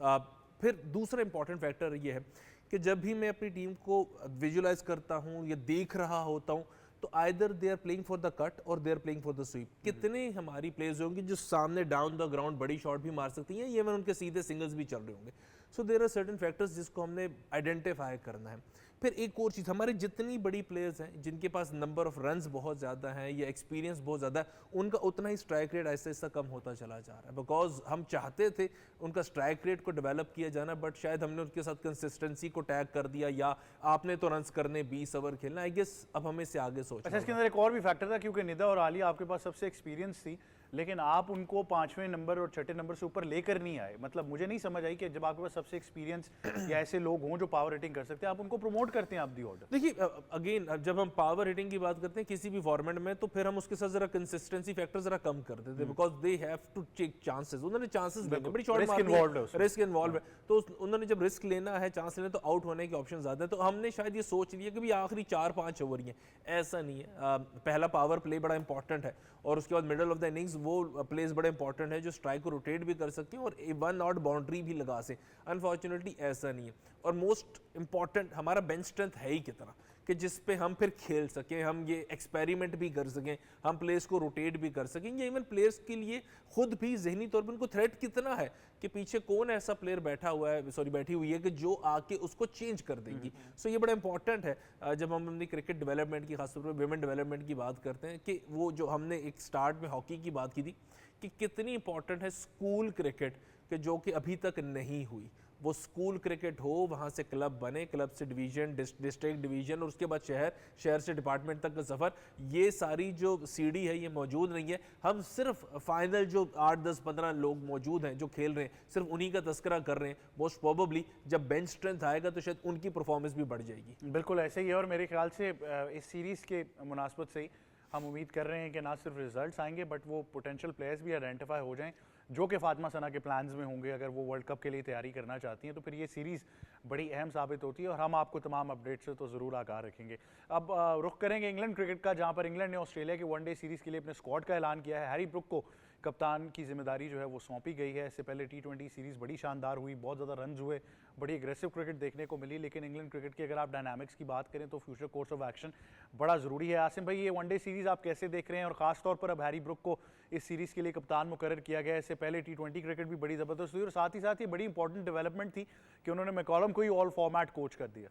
फिर दूसरा इंपॉर्टेंट फैक्टर ये है कि जब भी मैं अपनी टीम को विजुअलाइज करता हूँ या देख रहा होता हूँ, तो either they are playing for the cut और they are playing for the sweep. कितने हमारी प्लेयर्स होंगे जो सामने डाउन द ग्राउंड बड़ी शॉट भी मार सकती हैं, ये उनके सीधे सिंगल्स भी चल रहे होंगे। So there are certain factors जिसको हमने आइडेंटिफाई करना है। फिर एक और चीज़, हमारे जितनी बड़ी प्लेयर्स हैं जिनके पास नंबर ऑफ रन्स बहुत ज़्यादा हैं या एक्सपीरियंस बहुत ज़्यादा है, उनका उतना ही स्ट्राइक रेट ऐसे ऐसा कम होता चला जा रहा है। बिकॉज हम चाहते थे उनका स्ट्राइक रेट को डेवलप किया जाना, बट शायद हमने उनके साथ कंसिस्टेंसी को टैग कर दिया, या आपने तो रन्स करने 20 ओवर खेलना। आई गेस अब हमें इससे आगे सोचना। अच्छा, इसके अंदर एक और भी फैक्टर था, क्योंकि निदा और आलिया आपके पास सबसे एक्सपीरियंस थी, लेकिन आप उनको 5वें नंबर और 6ठे नंबर से ऊपर लेकर नहीं आए। मतलब मुझे नहीं समझ आई कि जब आपके पास सबसे एक्सपीरियंस या ऐसे लोग हों जो पावर हिटिंग कर सकते हैं, आप उनको प्रमोट करते हैं आप दी ऑर्डर। देखिए अगेन जब हम पावर हिटिंग की बात करते हैं किसी भी फॉर्मेट में, तो फिर हम उसके साथ जरा कंसिस्टेंसी फैक्टर जरा कम कर देते हैं, because they have to take chances. उन्होंने चांसेस लेने, बड़ी शॉट मारनी है, रिस्क इन्वॉल्व है, तो उन्होंने जब रिस्क लेना है, चांस लेना, तो आउट होने के ऑप्शन ज्यादा है। तो हमने शायद ये सोच लिया कि भी आखिरी 4-5 ओवर ही है, ऐसा नहीं है। पहला पावर प्ले बड़ा इंपॉर्टेंट है और उसके बाद मिडल ऑफ द इनिंग्स वो प्लेस बड़े इंपॉर्टेंट है जो स्ट्राइक को रोटेट भी कर सकते हैं और 1 आउट बाउंड्री भी लगा से। अनफॉर्चुनेटली ऐसा नहीं है। और मोस्ट इंपॉर्टेंट हमारा बेंच स्ट्रेंथ है ही कितना कि जिस पे हम फिर खेल सकें, हम ये एक्सपेरिमेंट भी कर सकें, हम प्लेयर्स को रोटेट भी कर सकें। या इवन प्लेयर्स के लिए खुद भी जहनी तौर पर उनको थ्रेट कितना है कि पीछे कौन ऐसा प्लेयर बैठा हुआ है, बैठी हुई है कि जो आके उसको चेंज कर देगी। सो ये बड़ा इंपॉर्टेंट है जब हम अपनी क्रिकेट डेवलपमेंट की, खासतौर पर विमेन डेवलपमेंट की बात करते हैं, कि वो जो हमने एक स्टार्ट में हॉकी की बात की थी कि कितनी इंपॉर्टेंट है स्कूल क्रिकेट, कि जो कि अभी तक नहीं हुई। वो स्कूल क्रिकेट हो, वहाँ से क्लब बने, क्लब से डिवीजन, डिस्ट्रिक्ट डिवीजन और उसके बाद शहर, शहर से डिपार्टमेंट तक का सफ़र, ये सारी जो सीढ़ी है ये मौजूद नहीं है। हम सिर्फ फाइनल जो 8-10-15 लोग मौजूद हैं जो खेल रहे हैं, सिर्फ उन्हीं का तस्करा कर रहे हैं। मोस्ट प्रोबेबली जब बेंच स्ट्रेंथ आएगा तो शायद उनकी परफॉर्मेंस भी बढ़ जाएगी। बिल्कुल ऐसे ही है और मेरे ख्याल से इस सीरीज़ के मुनासबत से ही हम उम्मीद कर रहे हैं कि ना सिर्फ रिजल्ट्स आएंगे बट वो पोटेंशियल प्लेयर्स भी आइडेंटिफाई हो जाएं जो कि फातिमा सना के प्लान्स में होंगे। अगर वो वर्ल्ड कप के लिए तैयारी करना चाहती हैं तो फिर ये सीरीज़ बड़ी अहम साबित होती है और हम आपको तमाम अपडेट से तो ज़रूर आगाह रखेंगे। अब रुख करेंगे इंग्लैंड क्रिकेट का, जहाँ पर इंग्लैंड ने ऑस्ट्रेलिया की वनडे सीरीज़ के लिए अपने स्क्वाड का ऐलान किया है। हैरी ब्रुक को कप्तान की जिम्मेदारी जो है वो सौंपी गई है। इससे पहले T20 सीरीज़ बड़ी शानदार हुई, बहुत ज़्यादा रन्स हुए, बड़ी एग्रेसिव क्रिकेट देखने को मिली। लेकिन इंग्लैंड क्रिकेट की अगर आप डायनामिक्स की बात करें तो फ्यूचर कोर्स ऑफ एक्शन बड़ा ज़रूरी है। आसिम भाई, ये वनडे सीरीज़ आप कैसे देख रहे हैं और ख़ास तौर पर अब हैरी ब्रुक को इस सीरीज़ के लिए कप्तान मुकर्रर किया गया है। इससे पहले T20 क्रिकेट भी बड़ी ज़बरदस्त हुई और साथ ही साथ ये बड़ी इंपॉर्टेंट डेवलपमेंट थी कि उन्होंने मैकॉलम को ही ऑल फॉर्मेट कोच कर दिया।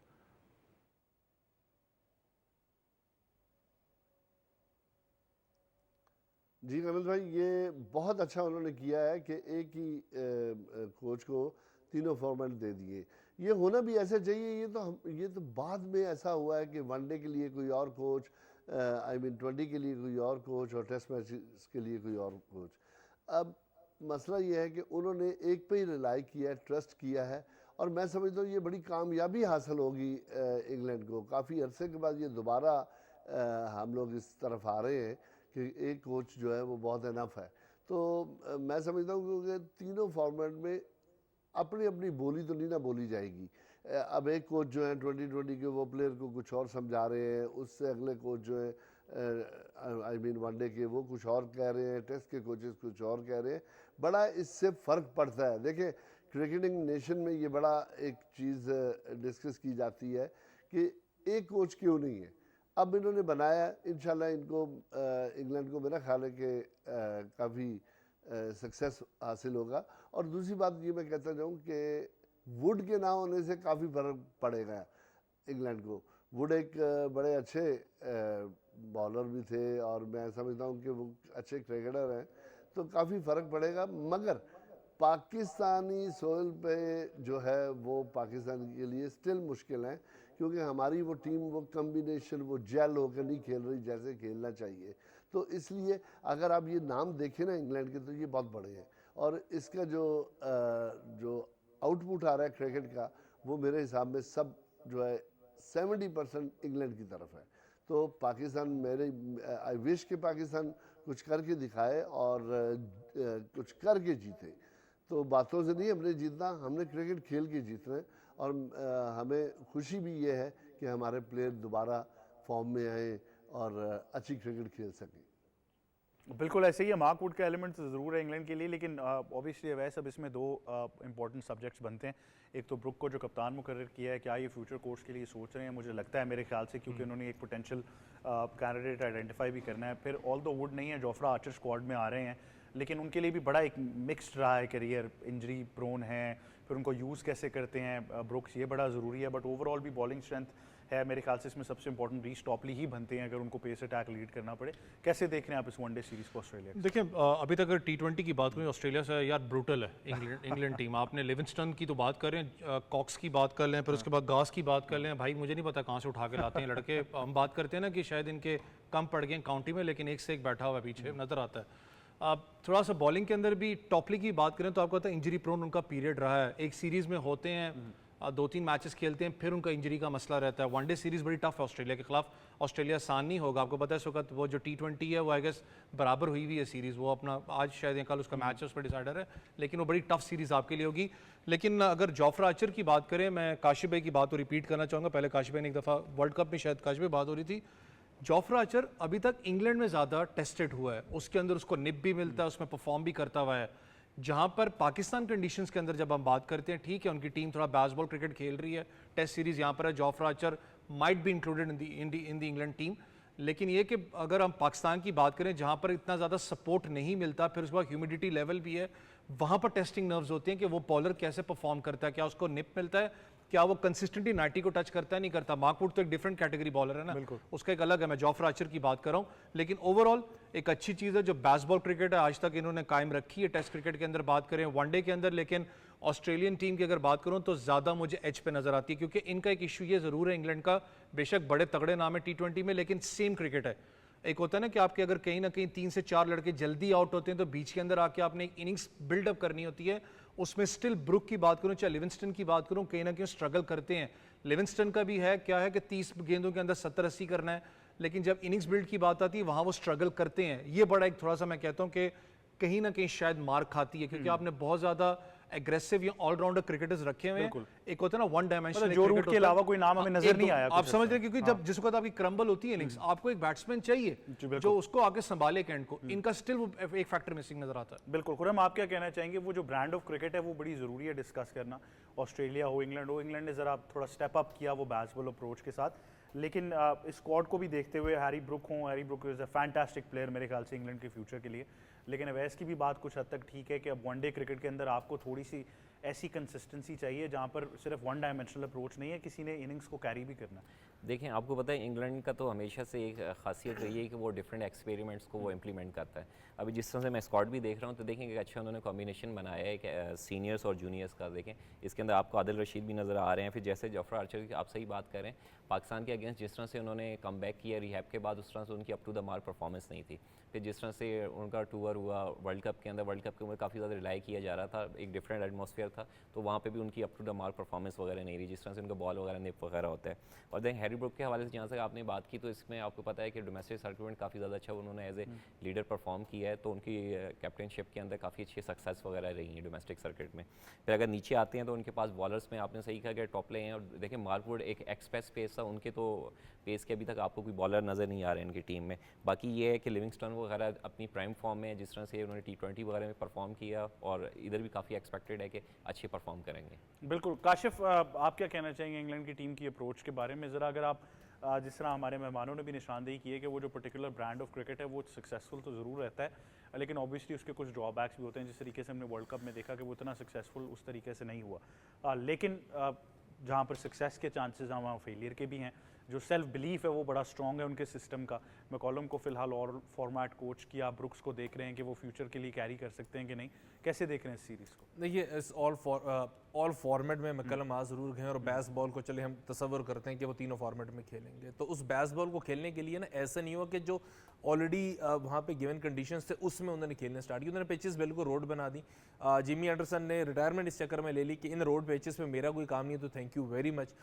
जी कमल भाई, ये बहुत अच्छा उन्होंने किया है कि एक ही कोच को तीनों फॉर्मेट दे दिए। ये होना भी ऐसे चाहिए। ये तो बाद में ऐसा हुआ है कि वनडे के लिए कोई और कोच, आई मीन 20 के लिए कोई और कोच और टेस्ट मैचेस के लिए कोई और कोच। अब मसला ये है कि उन्होंने एक पे ही रिलाई किया है, ट्रस्ट किया है और मैं समझता हूँ ये बड़ी कामयाबी हासिल होगी इंग्लैंड को। काफ़ी अरसे के बाद ये दोबारा हम लोग इस तरफ आ रहे हैं कि एक कोच जो है वो बहुत इनफ है। तो मैं समझता हूँ कि तीनों फॉर्मेट में अपनी अपनी बोली तो नहीं ना बोली जाएगी। अब एक कोच जो है 2020 के वो प्लेयर को कुछ और समझा रहे हैं, उससे अगले कोच जो है आई मीन वनडे के वो कुछ और कह रहे हैं, टेस्ट के कोचेस कुछ और कह रहे हैं। बड़ा इससे फ़र्क पड़ता है। देखिए क्रिकेटिंग नेशन में ये बड़ा एक चीज़ डिस्कस की जाती है कि एक कोच क्यों नहीं है। अब इन्होंने बनाया, इंशाल्लाह इनको इंग्लैंड को मेरा ख्याल है कि काफ़ी सक्सेस हासिल होगा। और दूसरी बात ये मैं कहता जाऊँ कि वुड के ना होने से काफ़ी फ़र्क पड़ेगा इंग्लैंड को। वुड एक बड़े अच्छे बॉलर भी थे और मैं समझता हूँ कि वो अच्छे क्रिकेटर हैं, तो काफ़ी फ़र्क पड़ेगा। मगर पाकिस्तानी सोइल पे जो है वो पाकिस्तान के लिए स्टिल मुश्किल है, क्योंकि हमारी वो टीम, वो कम्बिनेशन, वो जेल होकर नहीं खेल रही जैसे खेलना चाहिए। तो इसलिए अगर आप ये नाम देखें ना इंग्लैंड के, तो ये बहुत बड़े हैं और इसका जो आउटपुट आ रहा है क्रिकेट का, वो मेरे हिसाब में सब जो है 70% इंग्लैंड की तरफ है। तो पाकिस्तान, मेरे आई विश कि पाकिस्तान कुछ करके दिखाए और कुछ करके जीते। तो बातों से नहीं हमने जीतना, हमने क्रिकेट खेल के जीतना है। और हमें खुशी भी ये है कि हमारे प्लेयर दोबारा फॉर्म में आए और अच्छी क्रिकेट खेल सकें। बिल्कुल ऐसे ही है। मार्क वुड का एलिमेंट ज़रूर है इंग्लैंड के लिए, लेकिन ऑब्वियसली वैसे अब इसमें दो इंपॉर्टेंट सब्जेक्ट्स बनते हैं। एक तो ब्रुक को जो कप्तान मुकर्रर किया है, क्या ये फ्यूचर कोर्स के लिए सोच रहे हैं? मुझे लगता है मेरे ख्याल से, क्योंकि उन्होंने एक पोटेंशियल कैंडिडेट आइडेंटिफाई भी करना है। फिर ऑल दो वुड नहीं है, जोफ्रा आर्चर स्क्वाड में आ रहे हैं, लेकिन उनके लिए भी बड़ा एक मिक्स्ड रहा है करियर, इंजरी प्रोन है, फिर उनको यूज़ कैसे करते हैं ब्रुक्स, ये बड़ा ज़रूरी है। बट ओवरऑल भी बॉलिंग स्ट्रेंथ है मेरे ख्याल से। इसमें सबसे इंपॉर्टेंट रीच टॉपली ही बनते हैं अगर उनको पेस अटैक लीड करना पड़े। कैसे देख रहे हैं आप इस वनडे सीरीज़ को ऑस्ट्रेलिया? देखिए अभी तक अगर T20 की बात करें ऑस्ट्रेलिया से यार ब्रूटल है इंग्लैंड टीम। आपने लिविंगस्टन की तो बात कर रहे हैं, कॉक्स की बात कर लें, फिर उसके बाद गास की बात कर लें। भाई मुझे नहीं पता कहाँ से उठा के लाते हैं लड़के। हम बात करते हैं ना कि शायद इनके कम पड़ गए काउंटी में, लेकिन एक से एक बैठा हुआ पीछे नज़र आता है। थोड़ा सा बॉलिंग के अंदर भी टॉपली की बात करें तो आपको पता है इंजरी प्रोन उनका पीरियड रहा है। एक सीरीज़ में होते हैं 2-3 मैचेस खेलते हैं, फिर उनका इंजरी का मसला रहता है। वनडे सीरीज़ बड़ी टफ है ऑस्ट्रेलिया के खिलाफ, ऑस्ट्रेलिया आसान नहीं होगा। आपको पता है इस वक्त वो जो T20 है वो आई गेस बराबर हुई हुई है सीरीज़, वो अपना आज शायद या कल उसका मैच है उस पर डिसाइडर है, लेकिन वो बड़ी टफ सीरीज़ आपके लिए होगी। लेकिन अगर जोफ्रा आर्चर की बात करें, मैं काशिफ भाई की बात को रिपीट करना चाहूँगा। पहले काशिफ भाई ने एक दफ़ा वर्ल्ड कप में शायद काशिफ भाई बात हो रही थी, जोफ्रा आर्चर अभी तक इंग्लैंड में ज़्यादा टेस्टेड हुआ है, उसके अंदर उसको निप भी मिलता है, उसमें परफॉर्म भी करता हुआ है। जहाँ पर पाकिस्तान कंडीशंस के अंदर जब हम बात करते हैं, ठीक है उनकी टीम थोड़ा बेसबॉल क्रिकेट खेल रही है, टेस्ट सीरीज़ यहाँ पर है, Jofra Archer might be included in the England team. लेकिन ये कि अगर हम पाकिस्तान की बात करें जहाँ पर इतना ज़्यादा सपोर्ट नहीं मिलता, फिर उसके बाद ह्यूमिडिटी लेवल भी है, वहाँ पर टेस्टिंग नर्व्स होते हैं कि वो बॉलर कैसे परफॉर्म करता है, क्या उसको निप मिलता है, क्या वो कंसिस्टेंटली 90 को टच करता है, नहीं करता। मार्क वुड तो एक डिफरेंट कैटेगरी बॉलर है ना, उसका एक अलग है, मैं जोफ्रा आर्चर की बात कर रहा हूँ। लेकिन ओवरऑल एक अच्छी चीज़ है जो बेसबॉल क्रिकेट है आज तक इन्होंने कायम रखी है टेस्ट क्रिकेट के अंदर बात करें, वनडे के अंदर। लेकिन ऑस्ट्रेलियन टीम की अगर बात करूं तो ज़्यादा मुझे एज पे नज़र आती है, क्योंकि इनका एक इशू ये ज़रूर है इंग्लैंड का, बेशक बड़े तगड़े नाम है T20 में, लेकिन सेम क्रिकेट है। एक होता है ना कि आपके अगर कहीं ना कहीं 3 से 4 लड़के जल्दी आउट होते हैं तो बीच के अंदर आके आपने एक इनिंग्स बिल्डअप करनी होती है। उसमें स्टिल ब्रुक की बात करूं चाहे लिविंगस्टन की बात करूं, कहीं ना कहीं स्ट्रगल करते हैं। लिविंगस्टन का भी है क्या है कि 30 गेंदों के अंदर 70-80 करना है, लेकिन जब इनिंग्स बिल्ड की बात आती है वहां वो स्ट्रगल करते हैं। ये बड़ा एक थोड़ा सा मैं कहता हूं कि कहीं ना कहीं शायद मार खाती है, क्योंकि आपने बहुत ज्यादा एग्रेसिव या ऑलराउंडर क्रिकेटर्स रखे हुए हैं। एक होता है ना वन डायमेंशनल, जो रूट के अलावा कोई नाम हमें नजर नहीं आया। आप समझ रहे हैं, क्योंकि जब जिस वक्त आपकी क्रम्बल होती है इनिंग्स, आपको एक बैट्समैन चाहिए जो उसको आगे संभाले कैंड को। इनका स्टिल वो एक फैक्टर मिसिंग नजर आता है। बिल्कुल खुरम, आप क्या कहना चाहेंगे? वो जो ब्रांड ऑफ क्रिकेट है वो बड़ी ज़रूरी है डिस्कस करना। ऑस्ट्रेलिया हो, इंग्लैंड ने ज़रा थोड़ा स्टेप अप किया वो बेसबॉल अप्रोच के साथ, लेकिन इस स्क्वाड को भी देखते हुए Harry Brook is a fantastic player मेरे ख्याल से इंग्लैंड के फ्यूचर के लिए। लेकिन अवैस की भी बात कुछ हद तक ठीक है कि अब वनडे क्रिकेट के अंदर आपको थोड़ी सी ऐसी कंसिस्टेंसी चाहिए जहाँ पर सिर्फ वन डायमेंशनल अप्रोच नहीं है, किसी ने इनिंग्स को कैरी भी करना है। देखें, आपको पता है इंग्लैंड का तो हमेशा से एक खासियत रही है कि वो डिफरेंट एक्सपेरिमेंट्स को वो इम्प्लीमेंट करता है। अभी जिस तरह से मैं स्क्वाड भी देख रहा हूँ तो देखें कि अच्छा उन्होंने कॉम्बिनेशन बनाया है कि सीनियर्स और जूनियर्स का। देखें इसके अंदर आपको आदिल रशीद भी नज़र आ रहे हैं, फिर जैसे जोफ्रा आर्चर की आप सही बात कर रहे हैं, पाकिस्तान के अगेंस्ट जिस तरह से उन्होंने कम बैक किया रिहैब के बाद, उस तरह से उनकी up to the mark performance नहीं थी। फिर जिस तरह से उनका टूर हुआ वर्ल्ड कप के अंदर, वर्ल्ड कप के ऊपर काफ़ी ज़्यादा रिलाई किया जा रहा था, एक डिफरेंट एटमॉस्फेयर था, तो वहाँ पे भी उनकी up to the mark performance वगैरह नहीं रही, जिस तरह से उनका बॉल वगैरह निप वगैरह होता है। और देखें हैरी ब्रुक के हवाले से जहाँ तक आपने बात की, तो इसमें आपको पता है कि डोमेस्टिक सर्किट में काफ़ी ज़्यादा अच्छा उन्होंने एज ए लीडर परफॉर्म किया है, तो उनकी कैप्टनशिप के अंदर काफ़ी अच्छी सक्सेस वगैरह रही है डोमेस्टिक सर्किट में। फिर अगर नीचे आते हैं तो उनके पास बॉलर्स में आपने सही कहा कि टॉप प्ले हैं, और देखिए मार्क वुड एक एक्सप्रेस पेस था, उनके तो पेस के अभी तक आपको कोई बॉलर नज़र नहीं आ रहे इनकी टीम में। बाकी ये है कि लिविंगस्टन वगैरह अपनी प्राइम फॉर्म में, जिस तरह से उन्होंने T20 वगैरह में परफॉर्म किया, और इधर भी काफ़ी एक्सपेक्टेड है कि अच्छे परफॉर्म करेंगे। बिल्कुल। काशिफ, आप क्या कहना चाहेंगे इंग्लैंड की टीम की अप्रोच के बारे में? ज़रा अगर आप जिस तरह हमारे मेहमानों ने भी निशानदेही की है कि वो जो पर्टिकुलर ब्रांड ऑफ क्रिकेट है वो सक्सेसफुल तो ज़रूर रहता है, लेकिन ऑब्वियसली उसके कुछ ड्रॉबैक्स भी होते हैं। जिस तरीके से हमने वर्ल्ड कप में देखा कि वो इतना सक्सेसफुल उस तरीके से नहीं हुआ, लेकिन जहाँ पर सक्सेस के चांसेस हैं वहाँ फेलियर के भी हैं। जो सेल्फ बिलीफ है वो बड़ा स्ट्रॉन्ग है उनके सिस्टम का। मैकॉलम को फिलहाल और फॉर्मेट कोच किया, ब्रुक्स को देख रहे हैं कि वो फ्यूचर के लिए कैरी कर सकते हैं कि नहीं, कैसे देख रहे हैं इस सीरीज़ को? देखिए, इस ऑल फॉर्मेट में मैकलम आ ज़रूर गए, और बेसबॉल को चले हम तसव्वुर करते हैं कि वो तीनों फॉर्मेट में खेलेंगे, तो उस बेसबॉल को खेलने के लिए ना ऐसा नहीं हुआ कि जो ऑलरेडी वहाँ पे गिवन कंडीशंस थे उसमें उन्होंने खेलना स्टार्ट किया। उन्होंने पिचेस बिल्कुल रोड बना दी। जिमी एंडरसन ने रिटायरमेंट इस चक्कर में ले ली कि इन रोड पिचेस पे मेरा कोई काम नहीं है, तो थैंक यू वेरी मच।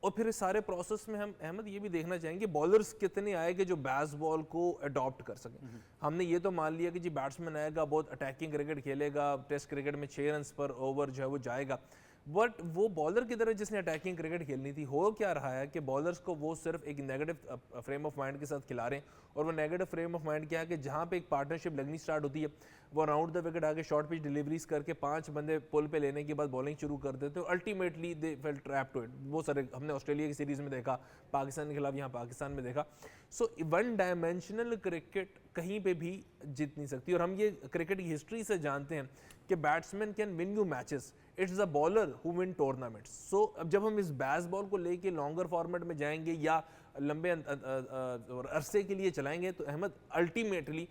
और फिर इस सारे प्रोसेस में हम अहमद ये भी देखना चाहेंगे बॉलर्स कितने आएंगे जो बेसबॉल को अडॉप्ट कर सकें। हमने ये तो मान लिया कि जी बैट्समैन आएगा, बहुत अटैकिंग क्रिकेट खेलेगा, टेस्ट क्रिकेट में 6 रन पर ओवर जो है वो जाएगा, बट वो बॉलर की तरह जिसने अटैकिंग क्रिकेट खेलनी थी, हो क्या रहा है कि बॉलर्स को वो सिर्फ एक नेगेटिव फ्रेम ऑफ माइंड के साथ खिला रहे हैं। और वो नेगेटिव फ्रेम ऑफ माइंड क्या है कि जहाँ पे एक पार्टनरशिप लगनी स्टार्ट होती है, वो राउंड द विकेट आगे शॉर्ट पिच डिलीवरीज करके 5 बंदे पुल पे लेने के बाद बॉलिंग शुरू कर देते हैं, ultimately they fell trap to it. वो सारे हमने ऑस्ट्रेलिया की सीरीज में देखा, पाकिस्तान के खिलाफ यहाँ पाकिस्तान में देखा। सो वन डायमेंशनल क्रिकेट कहीं पे भी जीत नहीं सकती, और हम ये क्रिकेट की हिस्ट्री से जानते हैं कि batsman can win you matches, it's a bowler who wins tournaments. So अब जब हम इस बेसबॉल को लेके लॉन्गर फॉर्मेट में जाएंगे या लंबे अरसे के लिए चलाएंगे, तो अहमद अल्टीमेटली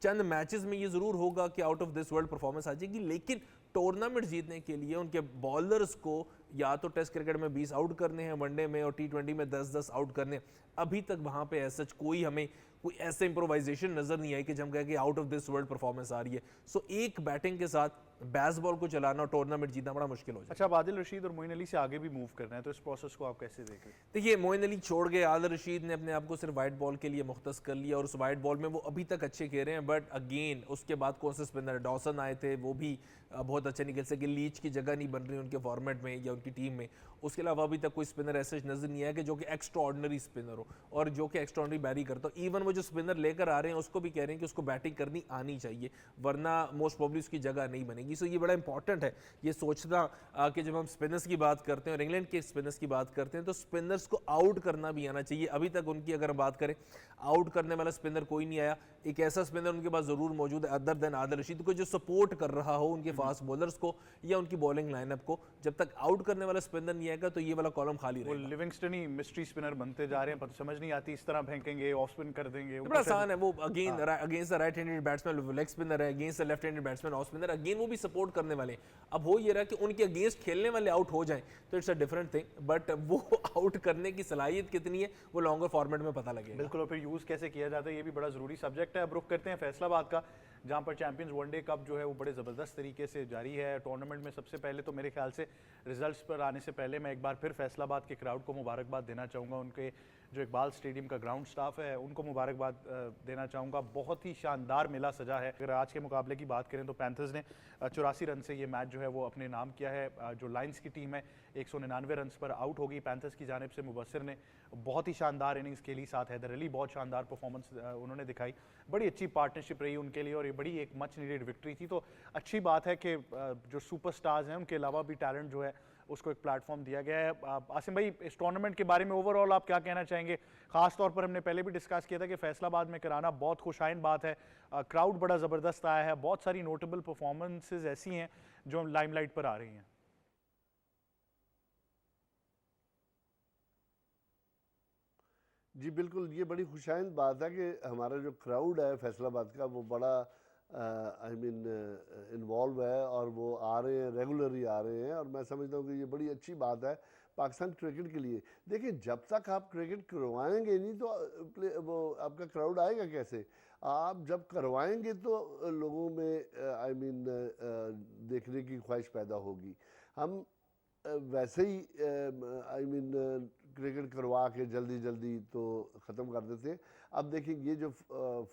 चंद मैचेस में ये ज़रूर होगा कि out of this world performance आ जाएगी, लेकिन टूर्नामेंट जीतने के लिए उनके बॉलर्स को या तो टेस्ट क्रिकेट में 20 आउट करने हैं, वनडे में और T20 में 10-10 आउट करने हैं। अभी तक वहाँ पे ऐसा कोई हमें कोई ऐसे इम्प्रोवाइजेशन नजर नहीं आई कि हम कहें कि out of this world performance आ रही है। सो एक बैटिंग के साथ बेसबॉल को चलाना और टूर्नामेंट जीतना बड़ा मुश्किल हो जाए। अच्छा, अब आदिल रशीद और मोइन अली से आगे भी मूव करना है, तो इस प्रोसेस को आप कैसे देख रहे हैं? देखिए, मोइन अली छोड़ गए, आदिल रशीद ने अपने आप को सिर्फ वाइट बॉल के लिए मुख्तस कर लिया और उस वाइट बॉल में वो अभी तक अच्छे खेल रहे हैं। बट अगेन उसके बाद कौन से स्पिनर, डॉसन आए थे, वो भी बहुत अच्छे निकल सके। लीच की जगह नहीं बन रही उनके फॉर्मेट में या उनकी टीम में। उसके अलावा अभी तक कोई स्पिनर ऐसे नजर नहीं आया कि जो कि एक्स्ट्रा ऑर्डिनरी स्पिनर हो और जो कि एक्स्ट्रा ऑर्डिनरी बैटिंग करता हो। इवन वो जो स्पिनर लेकर आ रहे हैं उसको भी कह रहे हैं कि उसको बैटिंग करनी आनी चाहिए, वरना मोस्ट प्रोबेबली उसकी जगह नहीं बनेगी। सो ये बड़ा इंपॉर्टेंट है ये सोचना कि जब हम स्पिनर्स की बात करते हैं और इंग्लैंड के स्पिनर्स की बात करते हैं तो स्पिनर्स को आउट करना भी आना चाहिए। अभी तक उनकी अगर हम बात करें, आउट करने वाला स्पिनर कोई नहीं आया। एक ऐसा स्पिनर उनके पास जरूर मौजूद है अदर देन आदिल रशीद को, जो सपोर्ट कर रहा हो उनके फास्ट बॉलर्स को या उनकी बॉलिंग लाइनअप को। जब तक आउट करने वाला स्पिनर नहीं आएगा तो ये वाला कॉलम खाली वो रहेगा। लिविंगस्टन ही मिस्ट्री स्पिनर बनते जा रहे हैं, पर समझ नहीं आती, इस तरह फेंकेंगे, ऑफ स्पिन कर देंगे। बड़ा आसान है वो। Again against the right handed batsman leg spinner है, against the left handed batsman off spinner, again वो भी सपोर्ट करने वाले हैं। अब हो ये रहा कि उनके अगेंस्ट खेलने वाले आउट हो जाएं तो it's a different thing, but वो आउट करने की सलाहियत कितनी है वो लॉन्गर फॉर्मेट में पता लगेगा। बिल्कुल, और फिर यूज़ कैसे किया जाता है ये भी बड़ा ज़रूरी सब्जेक्ट है। अब रुख करते हैं फैसलाबाद का, जहां पर चैंपियंस वनडे कप जो है वो बड़े ज़बरदस्त तरीके से जारी है। टूर्नामेंट में सबसे पहले तो मेरे ख्याल से रिजल्ट्स पर आने से पहले मैं एक बार फिर फैसलाबाद के क्राउड को मुबारकबाद देना चाहूँगा। उनके जो इकबाल स्टेडियम का ग्राउंड स्टाफ है उनको मुबारकबाद देना चाहूँगा। बहुत ही शानदार मेला सजा है। अगर आज के मुकाबले की बात करें तो पैंथर्स ने 84 रन से ये मैच जो है वो अपने नाम किया है। जो लायंस की टीम है 199 रन पर आउट होगी। पैंथर्स की जानिब से मुबस्सिर ने बहुत ही शानदार इनिंग्स खेली, साथ हैदर अली बहुत शानदार परफॉर्मेंस उन्होंने दिखाई। बड़ी अच्छी पार्टनरशिप रही उनके लिए और ये बड़ी एक मच नीडेड विक्ट्री थी। तो अच्छी बात है कि जो सुपरस्टार्स हैं उनके अलावा भी टैलेंट जो है उसको एक प्लेटफॉर्म दिया गया है। आसिम भाई, इस टूर्नामेंट के बारे में ओवरऑल आप क्या कहना चाहेंगे? खास तौर पर हमने पहले भी डिस्कस किया था कि फैसलाबाद में कराना बहुत खुशाइन बात है। क्राउड बड़ा ज़बरदस्त आया है, बहुत सारी नोटेबल परफॉर्मेंसेज ऐसी हैं जो लाइमलाइट पर आ रही हैं। जी बिल्कुल, ये बड़ी खुशाइंद बात है कि हमारा जो क्राउड है फैसलाबाद का वो बड़ा आई मीन इन्वॉल्व है और वो आ रहे हैं, रेगुलरली आ रहे हैं, और मैं समझता हूँ कि ये बड़ी अच्छी बात है पाकिस्तान क्रिकेट के लिए। देखिए, जब तक आप क्रिकेट करवाएंगे नहीं तो वो आपका क्राउड आएगा कैसे? आप जब करवाएंगे तो लोगों में आई मीन देखने की ख्वाहिश पैदा होगी। हम वैसे ही आई मीन क्रिकेट करवा के जल्दी जल्दी तो ख़त्म कर देते हैं। अब देखिए, ये जो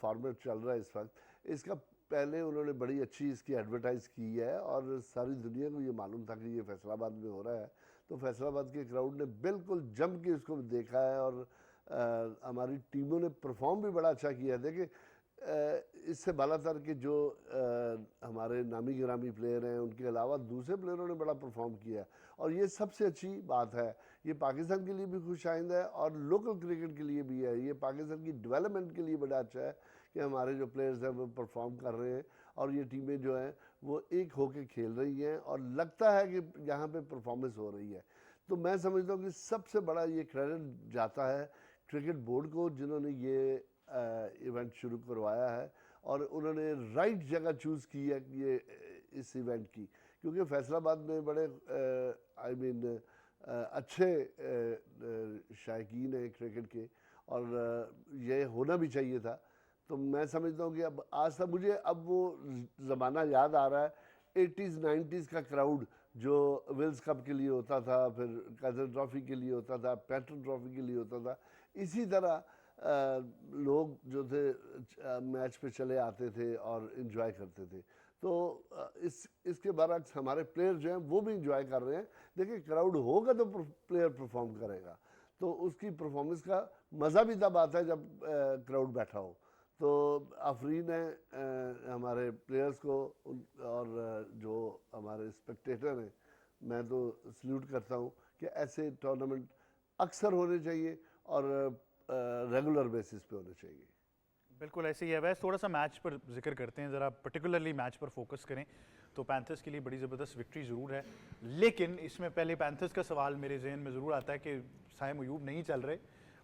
फॉर्मेट चल रहा है इस वक्त, इसका पहले उन्होंने बड़ी अच्छी इसकी एडवर्टाइज़ की है और सारी दुनिया को ये मालूम था कि ये फैसलाबाद में हो रहा है। तो फैसलाबाद के क्राउड ने बिल्कुल जम के इसको देखा है और हमारी टीमों ने परफॉर्म भी बड़ा अच्छा किया है। देखिए, इससे बालातर के जो हमारे नामी गिरामी प्लेयर हैं उनके अलावा दूसरे प्लेयरों ने बड़ा परफॉर्म किया है और ये सबसे अच्छी बात है। ये पाकिस्तान के लिए भी खुशाइंद है और लोकल क्रिकेट के लिए भी है। ये पाकिस्तान की डेवलपमेंट के लिए बड़ा अच्छा है कि हमारे जो प्लेयर्स हैं वो परफॉर्म कर रहे हैं और ये टीमें जो हैं वो एक होकर खेल रही हैं और लगता है कि यहाँ पे परफॉर्मेंस हो रही है। तो मैं समझता हूँ कि सबसे बड़ा ये क्रेडिट जाता है क्रिकेट बोर्ड को, जिन्होंने ये इवेंट शुरू करवाया है और उन्होंने राइट जगह चूज़ की है ये इस इवेंट की, क्योंकि फैसलाबाद में बड़े आई मीन अच्छे शायकीन हैं क्रिकेट के और ये होना भी चाहिए था। तो मैं समझता हूँ कि अब आज तक मुझे अब वो ज़माना याद आ रहा है 80s 90s का क्राउड जो विल्स कप के लिए होता था, फिर कजन ट्रॉफ़ी के लिए होता था, पैटर्न ट्रॉफ़ी के लिए होता था। इसी तरह लोग जो थे मैच पे चले आते थे और इन्जॉय करते थे। तो इसके बरक्स हमारे प्लेयर जो हैं वो भी इन्जॉय कर रहे हैं। देखिए, क्राउड होगा तो प्लेयर परफॉर्म करेगा, तो उसकी परफॉर्मेंस का मज़ा भी तब आता है जब क्राउड बैठा हो। तो आफरीन है हमारे प्लेयर्स को और जो हमारे स्पेक्टेटर हैं, मैं तो सल्यूट करता हूँ कि ऐसे टूर्नामेंट अक्सर होने चाहिए और रेगुलर बेसिस पे होने चाहिए। बिल्कुल ऐसे ही है। वैसे थोड़ा सा मैच पर जिक्र करते हैं, ज़रा पर्टिकुलरली मैच पर फोकस करें तो पैंथर्स के लिए बड़ी ज़बरदस्त विक्ट्री ज़रूर है, लेकिन इसमें पहले पैंथर्स का सवाल मेरे जहन में ज़रूर आता है कि साइम अयूब नहीं चल रहे,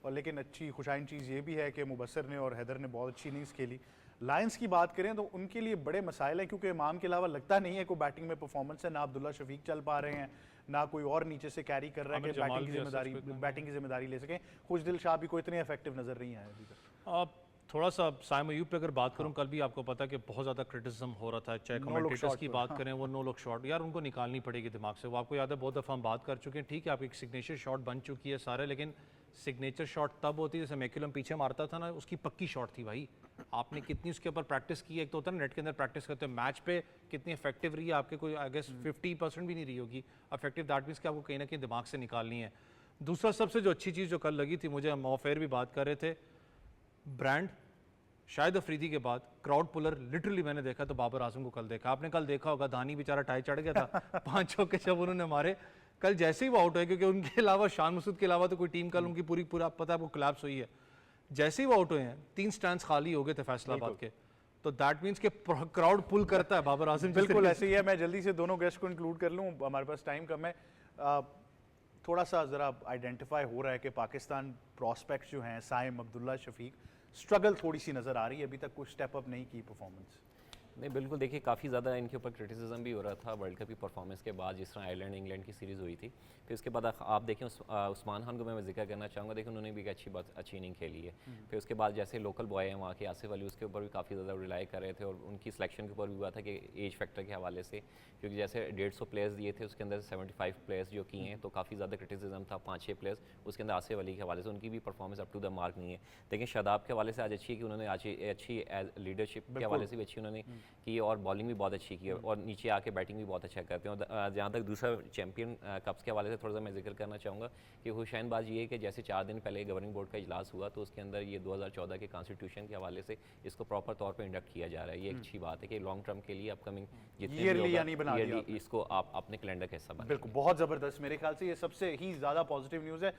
और लेकिन अच्छी खुशाइन चीज़ ये भी है कि मुबस्सिर ने और हैदर ने बहुत अच्छी इनिंग्स खेली। लायंस की बात करें तो उनके लिए बड़े मसाइल हैं, क्योंकि इमाम के अलावा लगता नहीं है कोई बैटिंग में परफॉर्मेंस है। ना अब्दुल्ला शफीक चल पा रहे हैं, ना कोई और नीचे से कैरी कर रहा है आमिर कि जमाल भी as such बैटिंग की जिम्मेदारी ले सकें। खुशदिल शाह भी कोई इतने इफेक्टिव नजर नहीं आए अभी तक। आप थोड़ा सा साइम अयूब पे अगर बात करूं, कल भी आपको पता है कि बहुत ज़्यादा क्रिटिसिज्म हो रहा था, चाहे No look कमेंटेटर्स shot की पर, बात करें, वो नो लुक शॉट यार उनको निकालनी पड़ेगी दिमाग से। वो आपको याद है बहुत दफ़ा हम बात कर चुके हैं, ठीक है आपकी एक सिग्नेचर शॉट बन चुकी है सारे, लेकिन सिग्नेचर शॉट तब होती है जैसे मैकुलम पीछे मारता था ना, उसकी पक्की शॉट थी भाई। आपने कितनी उसके ऊपर प्रैक्टिस की है, एक तो होता है ना नेट के अंदर प्रैक्टिस करते हो, मैच पे कितनी इफेक्टिव रही है आपके, कोई आई गेस 50% भी नहीं रही होगी इफेक्टिव। दैट मीन्स कि आपको कहीं ना कहीं दिमाग से निकालनी है। दूसरा सबसे जो अच्छी चीज़ जो कल लगी थी मुझे, हम ऑफ एयर भी बात कर रहे थे, ब्रांड शाहिद अफरीदी के बाद क्राउड पुलर लिटरली मैंने देखा तो बाबर आजम को कल देखा। आपने कल देखा होगा धानी बेचारा टाई चढ़ गया था 5 चौके जब उन्होंने मारे। कल जैसे ही वो आउट हुए, क्योंकि उनके अलावा शान मसूद के अलावा तो कोई टीम कल उनकी पूरा पता है आपको कोलैप्स हुई है, जैसे ही वो आउट हुए हैं 3 स्टैंड्स खाली हो गए थे फैसलाबाद के, तो दैट मीन्स कि क्राउड पुल करता है बाबर आजम। बिल्कुल ऐसे ही है। मैं जल्दी से दोनों गेस्ट को इंक्लूड कर लूँ, हमारे पास टाइम कम है। थोड़ा सा ज़रा आइडेंटिफाई हो रहा है कि पाकिस्तान प्रॉस्पेक्ट्स जो हैं, साइम, अब्दुल्ला, शफीक, स्ट्रगल थोड़ी सी नज़र आ रही है, अभी तक कुछ स्टेप अप नहीं की परफॉर्मेंस। नहीं बिल्कुल, देखिए काफ़ी ज़्यादा इनके ऊपर क्रिटिसिज्म भी हो रहा था वर्ल्ड कप की परफॉर्मेंस के बाद, जिस तरह आयरलैंड इंग्लैंड की सीरीज़ हुई थी। फिर उसके बाद आप देखें उस्मान खान को मैं जिक्र करना चाहूँगा, देखिए उन्होंने भी एक अच्छी इनिंग खेली है। फिर उसके बाद जैसे लोकल बॉय हैं वहाँ के आसिफ अली, उसके ऊपर भी काफ़ी ज़्यादा रिलाई कर रहे थे, और उनकी सिलेक्शन के ऊपर भी हुआ था कि एज फैक्टर के हवाले से, क्योंकि जैसे 150 प्लेयर्स दिए थे उसके अंदर 75 प्लेयर्स जो किए हैं, तो काफ़ी ज़्यादा क्रिटिसिज्म था 5-6 प्लेयर्स उसके अंदर आसिफ अली के हवाले से, उनकी भी performance up to the mark नहीं है। लेकिन शादाब के हवाले से आज अच्छी है कि उन्होंने आज अच्छी लीडरशिप के हवाले से भी अच्छी उन्होंने की, और बॉलिंग भी बहुत अच्छी की है, और नीचे आके बैटिंग भी बहुत अच्छा करते हैं। और जहाँ तक दूसरा चैंपियन कप्स के हवाले से थोड़ा सा मैं जिक्र करना चाहूँगा कि हुसैन बाज ये है कि जैसे 4 दिन पहले गवर्निंग बोर्ड का इजलास हुआ, तो उसके अंदर ये 2014 के कॉन्स्टिट्यूशन के हवाले से इसको प्रॉपर तौर पर इंडक्ट किया जा रहा है। ये एक अच्छी बात है कि लॉन्ग टर्म के लिए अपकमिंग जितने Yearly यानी बना दिया yearly इसको आप अपने कैलेंडर का हिस्सा बनाएं। बिल्कुल, बहुत ज़बरदस्त। मेरे ख्याल से ये सबसे ही ज़्यादा पॉजिटिव न्यूज़ है।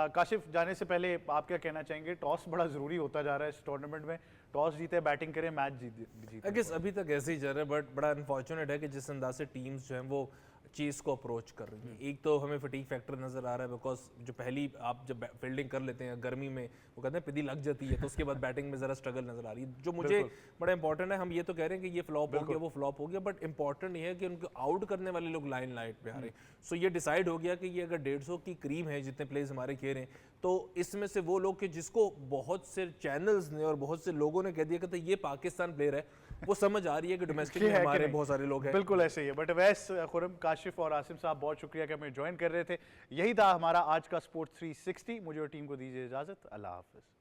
काशिफ, जाने से पहले आप क्या कहना चाहेंगे? टॉस बड़ा ज़रूरी होता जा रहा है इस टूर्नामेंट में, टॉस जीते बैटिंग करें, मैच जीते। आई गेस अभी तक ऐसे ही चल रहा है, बट बड़ा अनफॉर्चुनेट है कि जिस अंदाज से टीम्स जो हैं वो चीज़ को अप्रोच कर रही हैं। एक तो हमें फटीक फैक्टर नज़र आ रहा है, बिकॉज जो पहली आप जब फील्डिंग कर लेते हैं गर्मी में, वो कहते हैं पिदी लग जाती है, तो उसके बाद बैटिंग में ज़रा स्ट्रगल नज़र आ रही है, जो मुझे बड़ा इंपॉर्टेंट है। हम ये तो कह रहे हैं कि ये फ्लॉप हो गया, वो फ्लॉप हो गया, बट इंपॉर्टेंट ये है कि उनको आउट करने वाले लोग लाइन लाइट पे आ रहे हैं। सो ये डिसाइड हो गया कि ये अगर 150 की करीब है जितने प्लेयर्स हमारे खेल रहे हैं, तो इसमें से वो लोग कि जिसको बहुत से चैनल्स ने और बहुत से लोगों ने कह दिया कि ये पाकिस्तान प्लेयर है, वो समझ आ रही है कि डोमेस्टिक में हमारे बहुत सारे लोग हैं। बिल्कुल ऐसे ही है। बट वैस, खुरम, काशिफ और आसिम साहब, बहुत शुक्रिया कि हमें ज्वाइन कर रहे थे। यही था हमारा आज का स्पोर्ट्स 360। मुझे और टीम को दीजिए इजाज़त। अल्लाह हाफिज़।